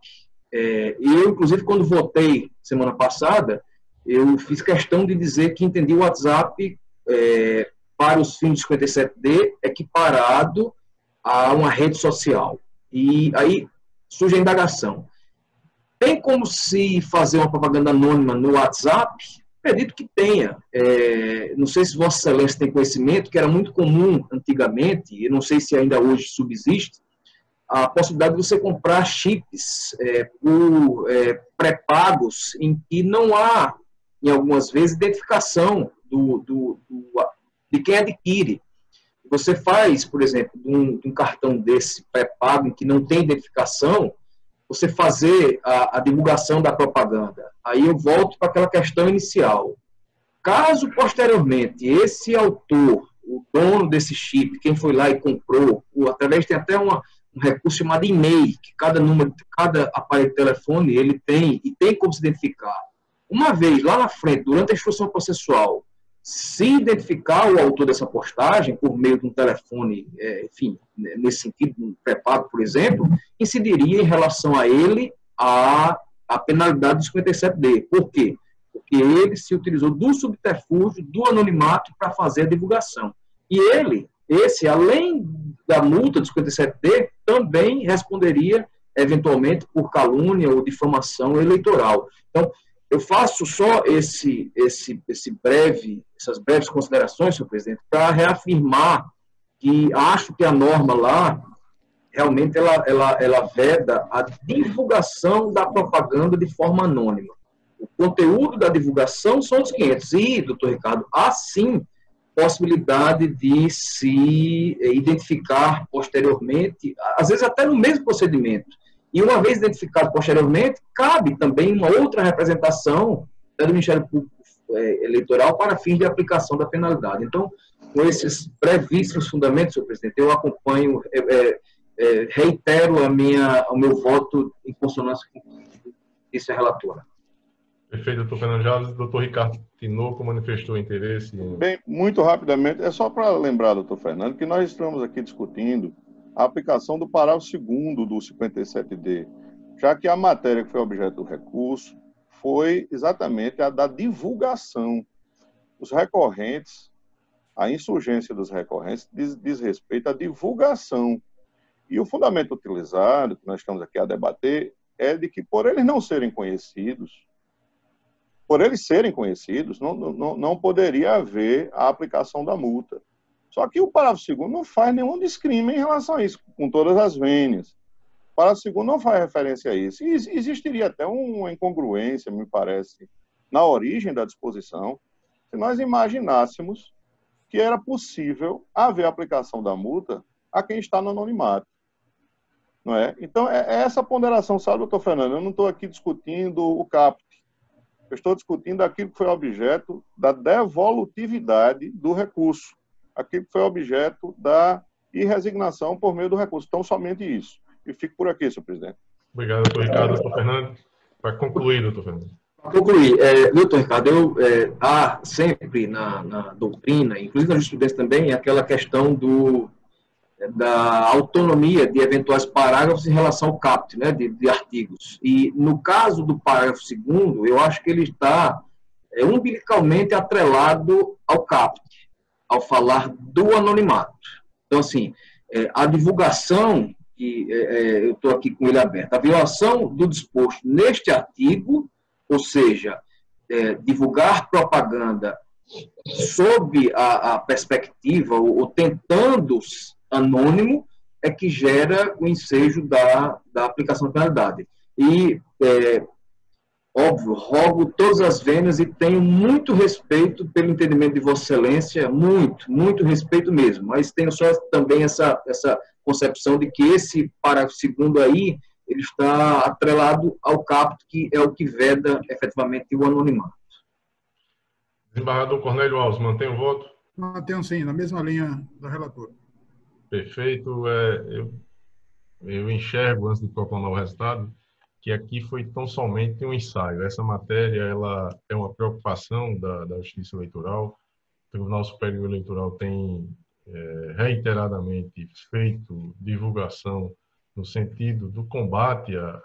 eu, inclusive, quando votei semana passada, eu fiz questão de dizer que entendi o WhatsApp para os fins do 57D equiparado a uma rede social. E aí surge a indagação. Tem como se fazer uma propaganda anônima no WhatsApp? Acredito que tenha. Não sei se Vossa Excelência tem conhecimento, que era muito comum antigamente, e não sei se ainda hoje subsiste, a possibilidade de você comprar chips por pré-pagos em que não há, em algumas vezes, identificação de quem adquire. Você faz, por exemplo, de um cartão desse pré-pago em que não tem identificação, você fazer a divulgação da propaganda. Aí eu volto para aquela questão inicial. Caso, posteriormente, esse autor, o dono desse chip, quem foi lá e comprou, através tem até um recurso chamado e-mail, que cada número, cada aparelho de telefone, ele tem, e tem como se identificar. Uma vez, lá na frente, durante a instrução processual, se identificar o autor dessa postagem, por meio de um telefone, enfim, nesse sentido, um pré-pago, por exemplo, incidiria em relação a ele a penalidade do 57D. Por quê? Porque ele se utilizou do subterfúgio, do anonimato, para fazer a divulgação. E ele, além da multa do 57D, também responderia, eventualmente, por calúnia ou difamação eleitoral. Então, eu faço só essas breves considerações, senhor presidente, para reafirmar que acho que a norma lá, realmente, ela veda a divulgação da propaganda de forma anônima. O conteúdo da divulgação são os 500. E, doutor Ricardo, há sim possibilidade de se identificar posteriormente, às vezes até no mesmo procedimento. E uma vez identificado posteriormente, cabe também uma outra representação do Ministério Público Eleitoral para fins de aplicação da penalidade. Então, com esses brevíssimos fundamentos, senhor presidente, eu acompanho, reitero o meu voto em consonância com o que disse a relatora. Perfeito, doutor Fernando Jales. Doutor Ricardo Tinoco manifestou interesse em... Bem, muito rapidamente, é só para lembrar, doutor Fernando, que nós estamos aqui discutindo a aplicação do parágrafo 2º do 57D, já que a matéria que foi objeto do recurso foi exatamente a da divulgação. Os recorrentes, a insurgência dos recorrentes diz respeito à divulgação. E o fundamento utilizado, que nós estamos aqui a debater, é de que por eles não serem conhecidos, não poderia haver a aplicação da multa. Só que o parágrafo 2º não faz nenhum discrime em relação a isso, com todas as vênias. O parágrafo 2º não faz referência a isso. E existiria até uma incongruência, me parece, na origem da disposição, se nós imaginássemos que era possível haver aplicação da multa a quem está no anonimato. Não é? Então, é essa ponderação, sabe, doutor Fernando? Eu não estou aqui discutindo o caput. Eu estou discutindo aquilo que foi objeto da devolutividade do recurso, aquilo que foi objeto da irresignação por meio do recurso. Então, somente isso. E fico por aqui, senhor presidente. Obrigado, doutor Ricardo. Doutor Fernando, para concluir, doutor Fernando. Para concluir, doutor Ricardo, há sempre na doutrina, inclusive na jurisprudência também, aquela questão da autonomia de eventuais parágrafos em relação ao caput, né, de artigos. E, no caso do parágrafo 2º, eu acho que ele está umbilicalmente atrelado ao caput, ao falar do anonimato. Então, assim, a divulgação, que eu estou aqui com ele aberto, a violação do disposto neste artigo, ou seja, divulgar propaganda sob a perspectiva, ou tentando anônimo, é que gera o ensejo da aplicação da penalidade. E, óbvio, rogo todas as vênias e tenho muito respeito pelo entendimento de Vossa Excelência, muito respeito mesmo, mas tenho só também essa concepção de que esse parágrafo 2º aí, ele está atrelado ao caput, que é o que veda efetivamente o anonimato. Desembargador Cornélio Alves, mantém o voto? Mantenho sim, na mesma linha da relatora. Perfeito. Eu enxergo, antes de proclamar o resultado, que aqui foi tão somente um ensaio. Essa matéria ela é uma preocupação da Justiça Eleitoral. O Tribunal Superior Eleitoral tem reiteradamente feito divulgação no sentido do combate a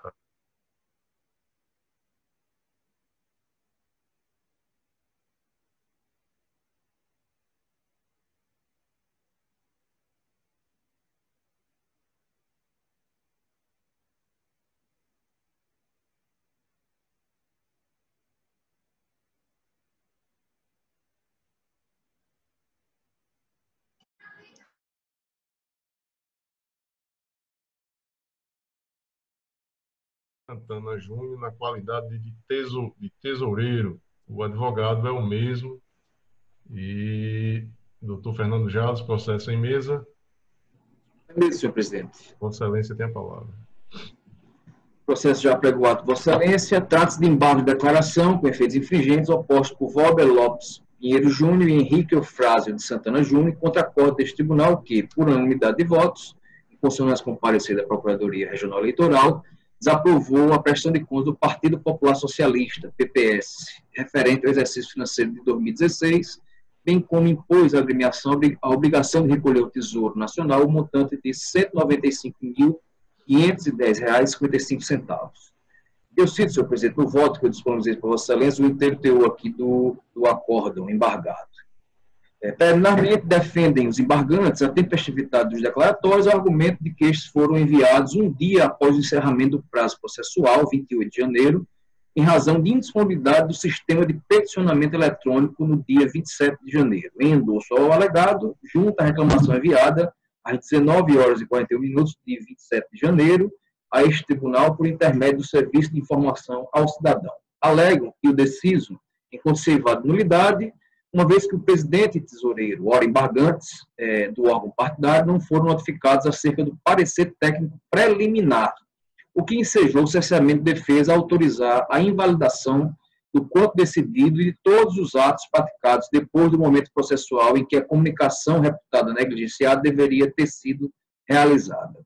Santana Júnior na qualidade de tesoureiro. O advogado é o mesmo. E doutor Fernando Jales, processo em mesa. É mesmo, senhor presidente. Vossa Excelência tem a palavra. Processo já apregoado, Vossa Excelência. Trata-se de embargo de declaração com efeitos infringentes oposto por Valber Lopes Pinheiro Júnior e Henrique Eufrásio de Santana Júnior contra a acordo deste tribunal que, por unanimidade de votos, em consonância com o parecer da Procuradoria Regional Eleitoral, desaprovou a prestação de contas do Partido Popular Socialista, PPS, referente ao exercício financeiro de 2016, bem como impôs à agremiação a obrigação de recolher ao Tesouro Nacional o montante de R$ 195.510,55. Eu cito, senhor presidente, no voto que eu disponibilizei para Vossa Excelência, o inteiro teor aqui do acórdão embargado. Preliminarmente, defendem os embargantes a tempestividade dos declaratórios, ao argumento de que estes foram enviados um dia após o encerramento do prazo processual, 28 de janeiro, em razão de indisponibilidade do sistema de peticionamento eletrônico no dia 27 de janeiro. Em endosso ao alegado, junto à reclamação enviada às 19h41 de 27 de janeiro, a este tribunal por intermédio do Serviço de Informação ao Cidadão. Alegam que o deciso, em conservado nulidade, uma vez que o presidente e tesoureiro, ora embargantes do órgão partidário, não foram notificados acerca do parecer técnico preliminar, o que ensejou o cerceamento de defesa a autorizar a invalidação do quanto decidido e de todos os atos praticados depois do momento processual em que a comunicação reputada negligenciada deveria ter sido realizada.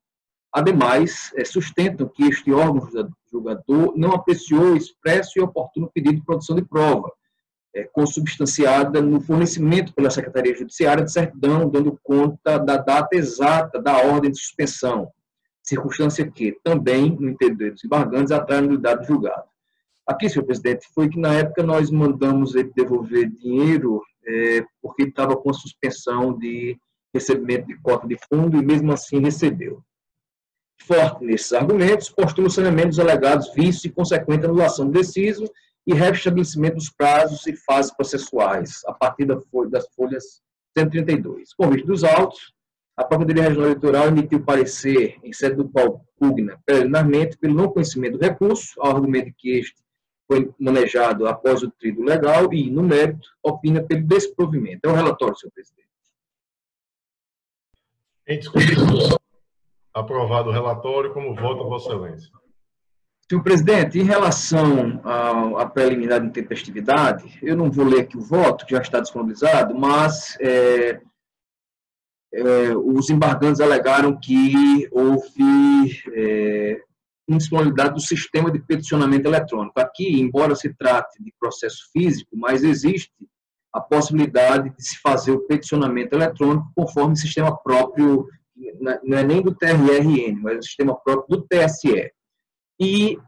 Ademais, sustentam que este órgão julgador não apreciou o expresso e oportuno pedido de produção de prova, consubstanciada no fornecimento pela Secretaria Judiciária de certidão, dando conta da data exata da ordem de suspensão, circunstância que também, no entender dos embargantes, atrai a nulidade do julgado. Aqui, senhor presidente, foi que na época nós mandamos ele devolver dinheiro porque ele estava com suspensão de recebimento de cota de fundo e mesmo assim recebeu. Forte nesses argumentos, postula o saneamento dos alegados vícios e consequente anulação do deciso e restabelecimento dos prazos e fases processuais, a partir das folhas 132. Com vista dos autos, a Procuradoria Regional Eleitoral emitiu parecer, em sede do qual pugna preliminarmente pelo não conhecimento do recurso, ao argumento que este foi manejado após o trido legal e, no mérito, opina pelo desprovimento. É o relatório, senhor presidente. Em discussão. Aprovado o relatório, como vota Vossa Excelência? Senhor presidente, em relação à preliminar de intempestividade, eu não vou ler aqui o voto, que já está disponibilizado, mas os embargantes alegaram que houve indisponibilidade do sistema de peticionamento eletrônico. Aqui, embora se trate de processo físico, mas existe a possibilidade de se fazer o peticionamento eletrônico conforme sistema próprio, não é nem do TRRN, mas o sistema próprio do TSE. E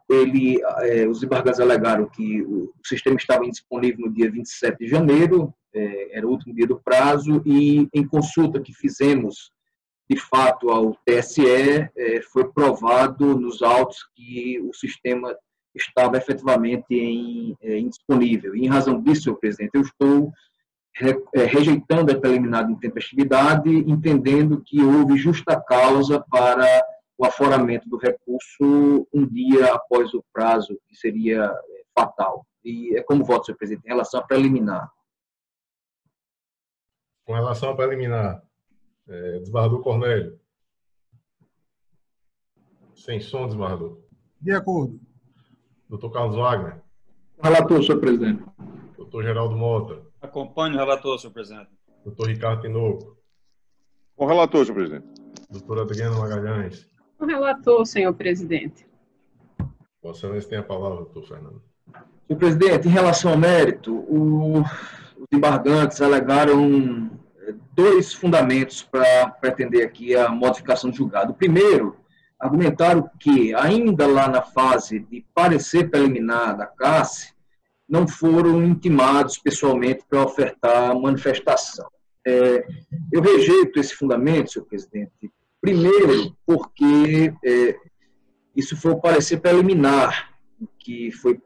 os embargantes alegaram que o sistema estava indisponível no dia 27 de janeiro, era o último dia do prazo, e em consulta que fizemos, de fato, ao TSE, foi provado nos autos que o sistema estava efetivamente indisponível. E, em razão disso, senhor presidente, eu estou rejeitando a preliminar de intempestividade, entendendo que houve justa causa para o aforamento do recurso um dia após o prazo, que seria fatal. E é como voto, senhor presidente, em relação à preliminar. Com relação à preliminar, desembargador Cornélio. Sem som, desembargador. De acordo. Doutor Carlos Wagner. Relator, senhor presidente. Doutor Geraldo Mota. Acompanho o relator, senhor presidente. Doutor Ricardo Tinoco. Com o relator, senhor presidente. Doutora Adriana Magalhães. O relator, senhor presidente. Vossa Excelência tem a palavra, doutor Fernando. Senhor presidente, em relação ao mérito, os embargantes alegaram dois fundamentos para pretender aqui a modificação do julgado. O primeiro, argumentaram que, ainda lá na fase de parecer preliminar da CASSE, não foram intimados pessoalmente para ofertar manifestação. Eu rejeito esse fundamento, senhor presidente, primeiro porque isso foi o parecer preliminar que foi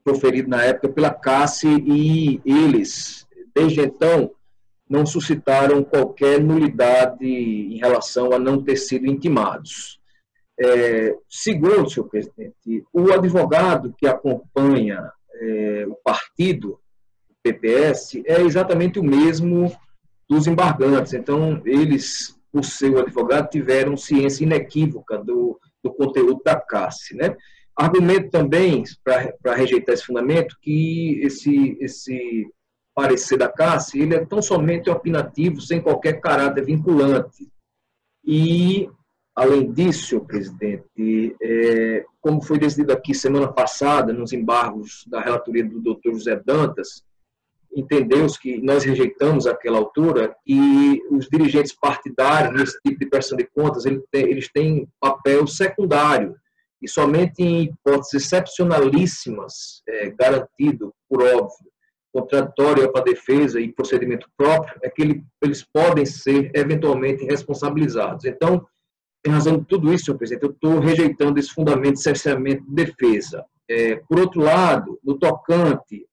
proferido na época pela CASSE e eles, desde então, não suscitaram qualquer nulidade em relação a não ter sido intimados. Segundo, senhor presidente, o advogado que acompanha o partido, o PPS, é exatamente o mesmo dos embargantes. Então, eles, por ser o advogado, tiveram ciência inequívoca do conteúdo da CASSE, né? Argumento também, para rejeitar esse fundamento, que esse parecer da CASSE, ele é tão somente opinativo, sem qualquer caráter vinculante. E, além disso, senhor presidente, como foi decidido aqui semana passada, nos embargos da relatoria do doutor José Dantas, entendeu-se que nós rejeitamos àquela altura e os dirigentes partidários, nesse tipo de prestação de contas, eles têm papel secundário e somente em hipóteses excepcionalíssimas, garantido, por óbvio, contraditório para a defesa e procedimento próprio, é que eles podem ser eventualmente responsabilizados. Então, em razão de tudo isso, senhor presidente, eu estou rejeitando esse fundamento de cerceamento de defesa. Por outro lado, no tocante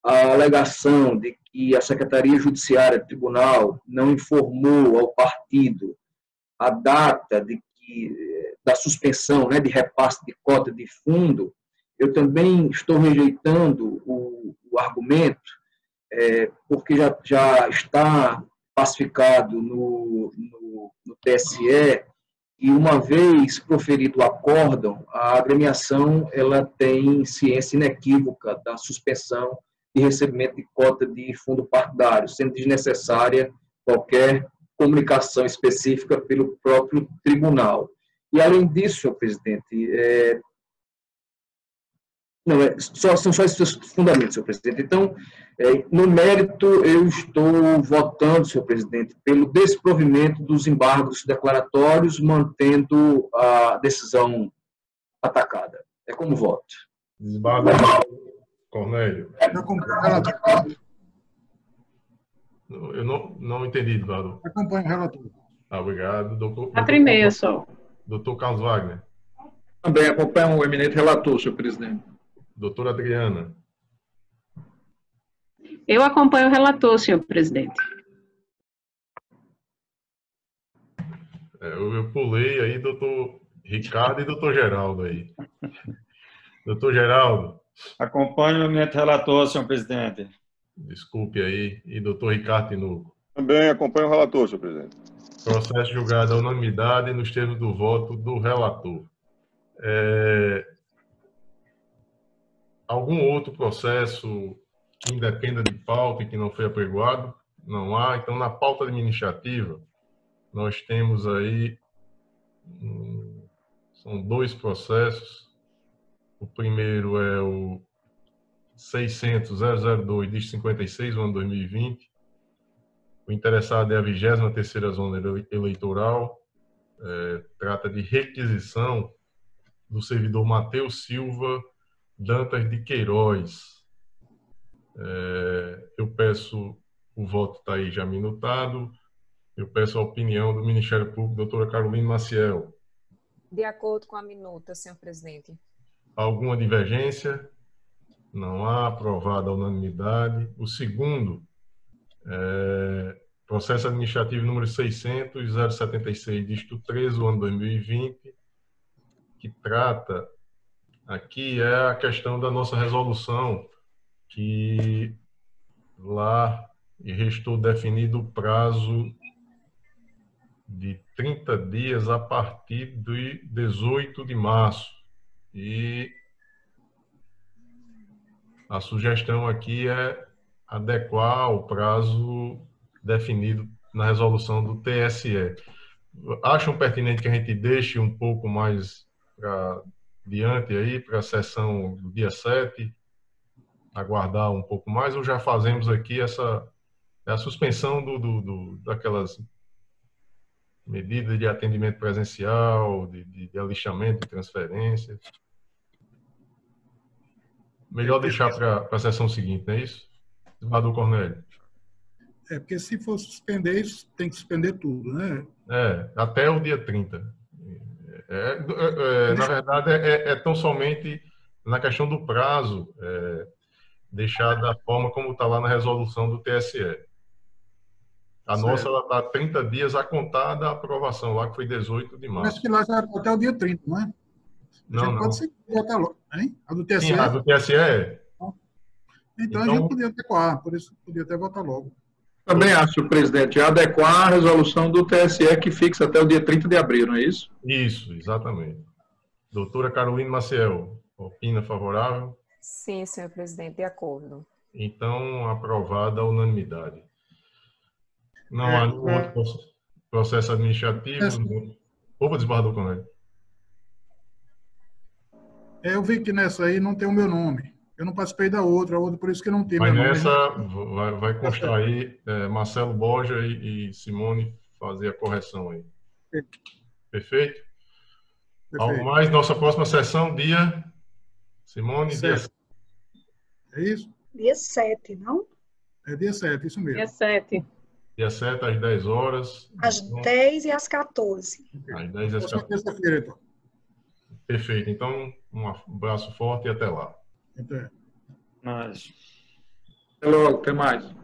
à alegação de que a Secretaria Judiciária do Tribunal não informou ao partido a data da suspensão, né, de repasse de cota de fundo, eu também estou rejeitando o argumento, porque já está pacificado no TSE, e uma vez proferido o acórdão, a agremiação ela tem ciência inequívoca da suspensão de recebimento de cota de fundo partidário, sendo desnecessária qualquer comunicação específica pelo próprio tribunal. E, além disso, senhor presidente, são só esses fundamentos, senhor presidente. Então, no mérito, eu estou votando, senhor presidente, pelo desprovimento dos embargos declaratórios, mantendo a decisão atacada. É como voto. Desembargo, Cornélio. Eu não entendi, Eduardo. Acompanhe o relator. Obrigado. Doutor, 4,5 só. Doutor Carlos Wagner. Também acompanho o eminente relator, senhor presidente. Doutora Adriana. Eu acompanho o relator, senhor presidente. Eu pulei aí, doutor Ricardo e doutor Geraldo aí. Doutor Geraldo. Acompanho o eminente relator, senhor presidente. Desculpe aí. E doutor Ricardo Tinoco. Também acompanho o relator, senhor presidente. Processo julgado à unanimidade nos termos do voto do relator. Algum outro processo que independa de pauta e que não foi apregoado? Não há. Então, na pauta administrativa, nós temos aí, são 2 processos. O primeiro é o 600.002/56, do ano 2020. O interessado é a 23ª Zona Eleitoral. Trata de requisição do servidor Matheus Silva Dantas de Queiroz. Eu peço, o voto está aí já minutado, eu peço a opinião do Ministério Público, doutora Carolina Maciel. De acordo com a minuta, senhor presidente. Alguma divergência? Não há. Aprovada a unanimidade. O segundo, processo administrativo número 600.076, dígito 13, do ano 2020, que trata, aqui é a questão da nossa resolução, que lá restou definido o prazo de 30 dias a partir de 18 de março. E a sugestão aqui é adequar o prazo definido na resolução do TSE. Acham pertinente que a gente deixe um pouco mais para diante aí, para a sessão do dia 7, aguardar um pouco mais, ou já fazemos aqui a suspensão daquelas medidas de atendimento presencial, de alistamento, de transferência? Melhor deixar para a sessão seguinte, não é isso? Senador Cornélio. Porque se for suspender isso, tem que suspender tudo, né? Até o dia 30. Na verdade, tão somente na questão do prazo, deixar da forma como está lá na resolução do TSE. A nossa ela está 30 dias a contar da aprovação lá, que foi 18 de março. Acho que lá já está até o dia 30, não é? Não. Pode ser que votar logo, hein? A do TSE? Sim, a do TSE é. Então a gente podia adequar, por isso podia até votar logo. Também acho, presidente, adequar a resolução do TSE que fixa até o dia 30 de abril, não é isso? Isso, exatamente. Doutora Carolina Maciel, opina favorável? Sim, senhor presidente, de acordo. Então, aprovada a unanimidade. Não há nenhum outro processo administrativo? Opa, desembargador Conélio. Eu vi que nessa aí não tem o meu nome. Eu não participei da outra, por isso que não tem Mas meu nessa nome. vai constar aí Marcelo Borja e Simone fazer a correção aí. Perfeito? Algo mais? Nossa próxima sessão, dia... Simone, dia... É isso? Dia 7, não? É dia 7, isso mesmo. Dia 7. Dia 7, às 10 horas. Às 10 e às 14. Às 10 e às 14. Terça-feira, então. Perfeito. Então, um abraço forte e até lá. Até. Mas... Até logo, até mais.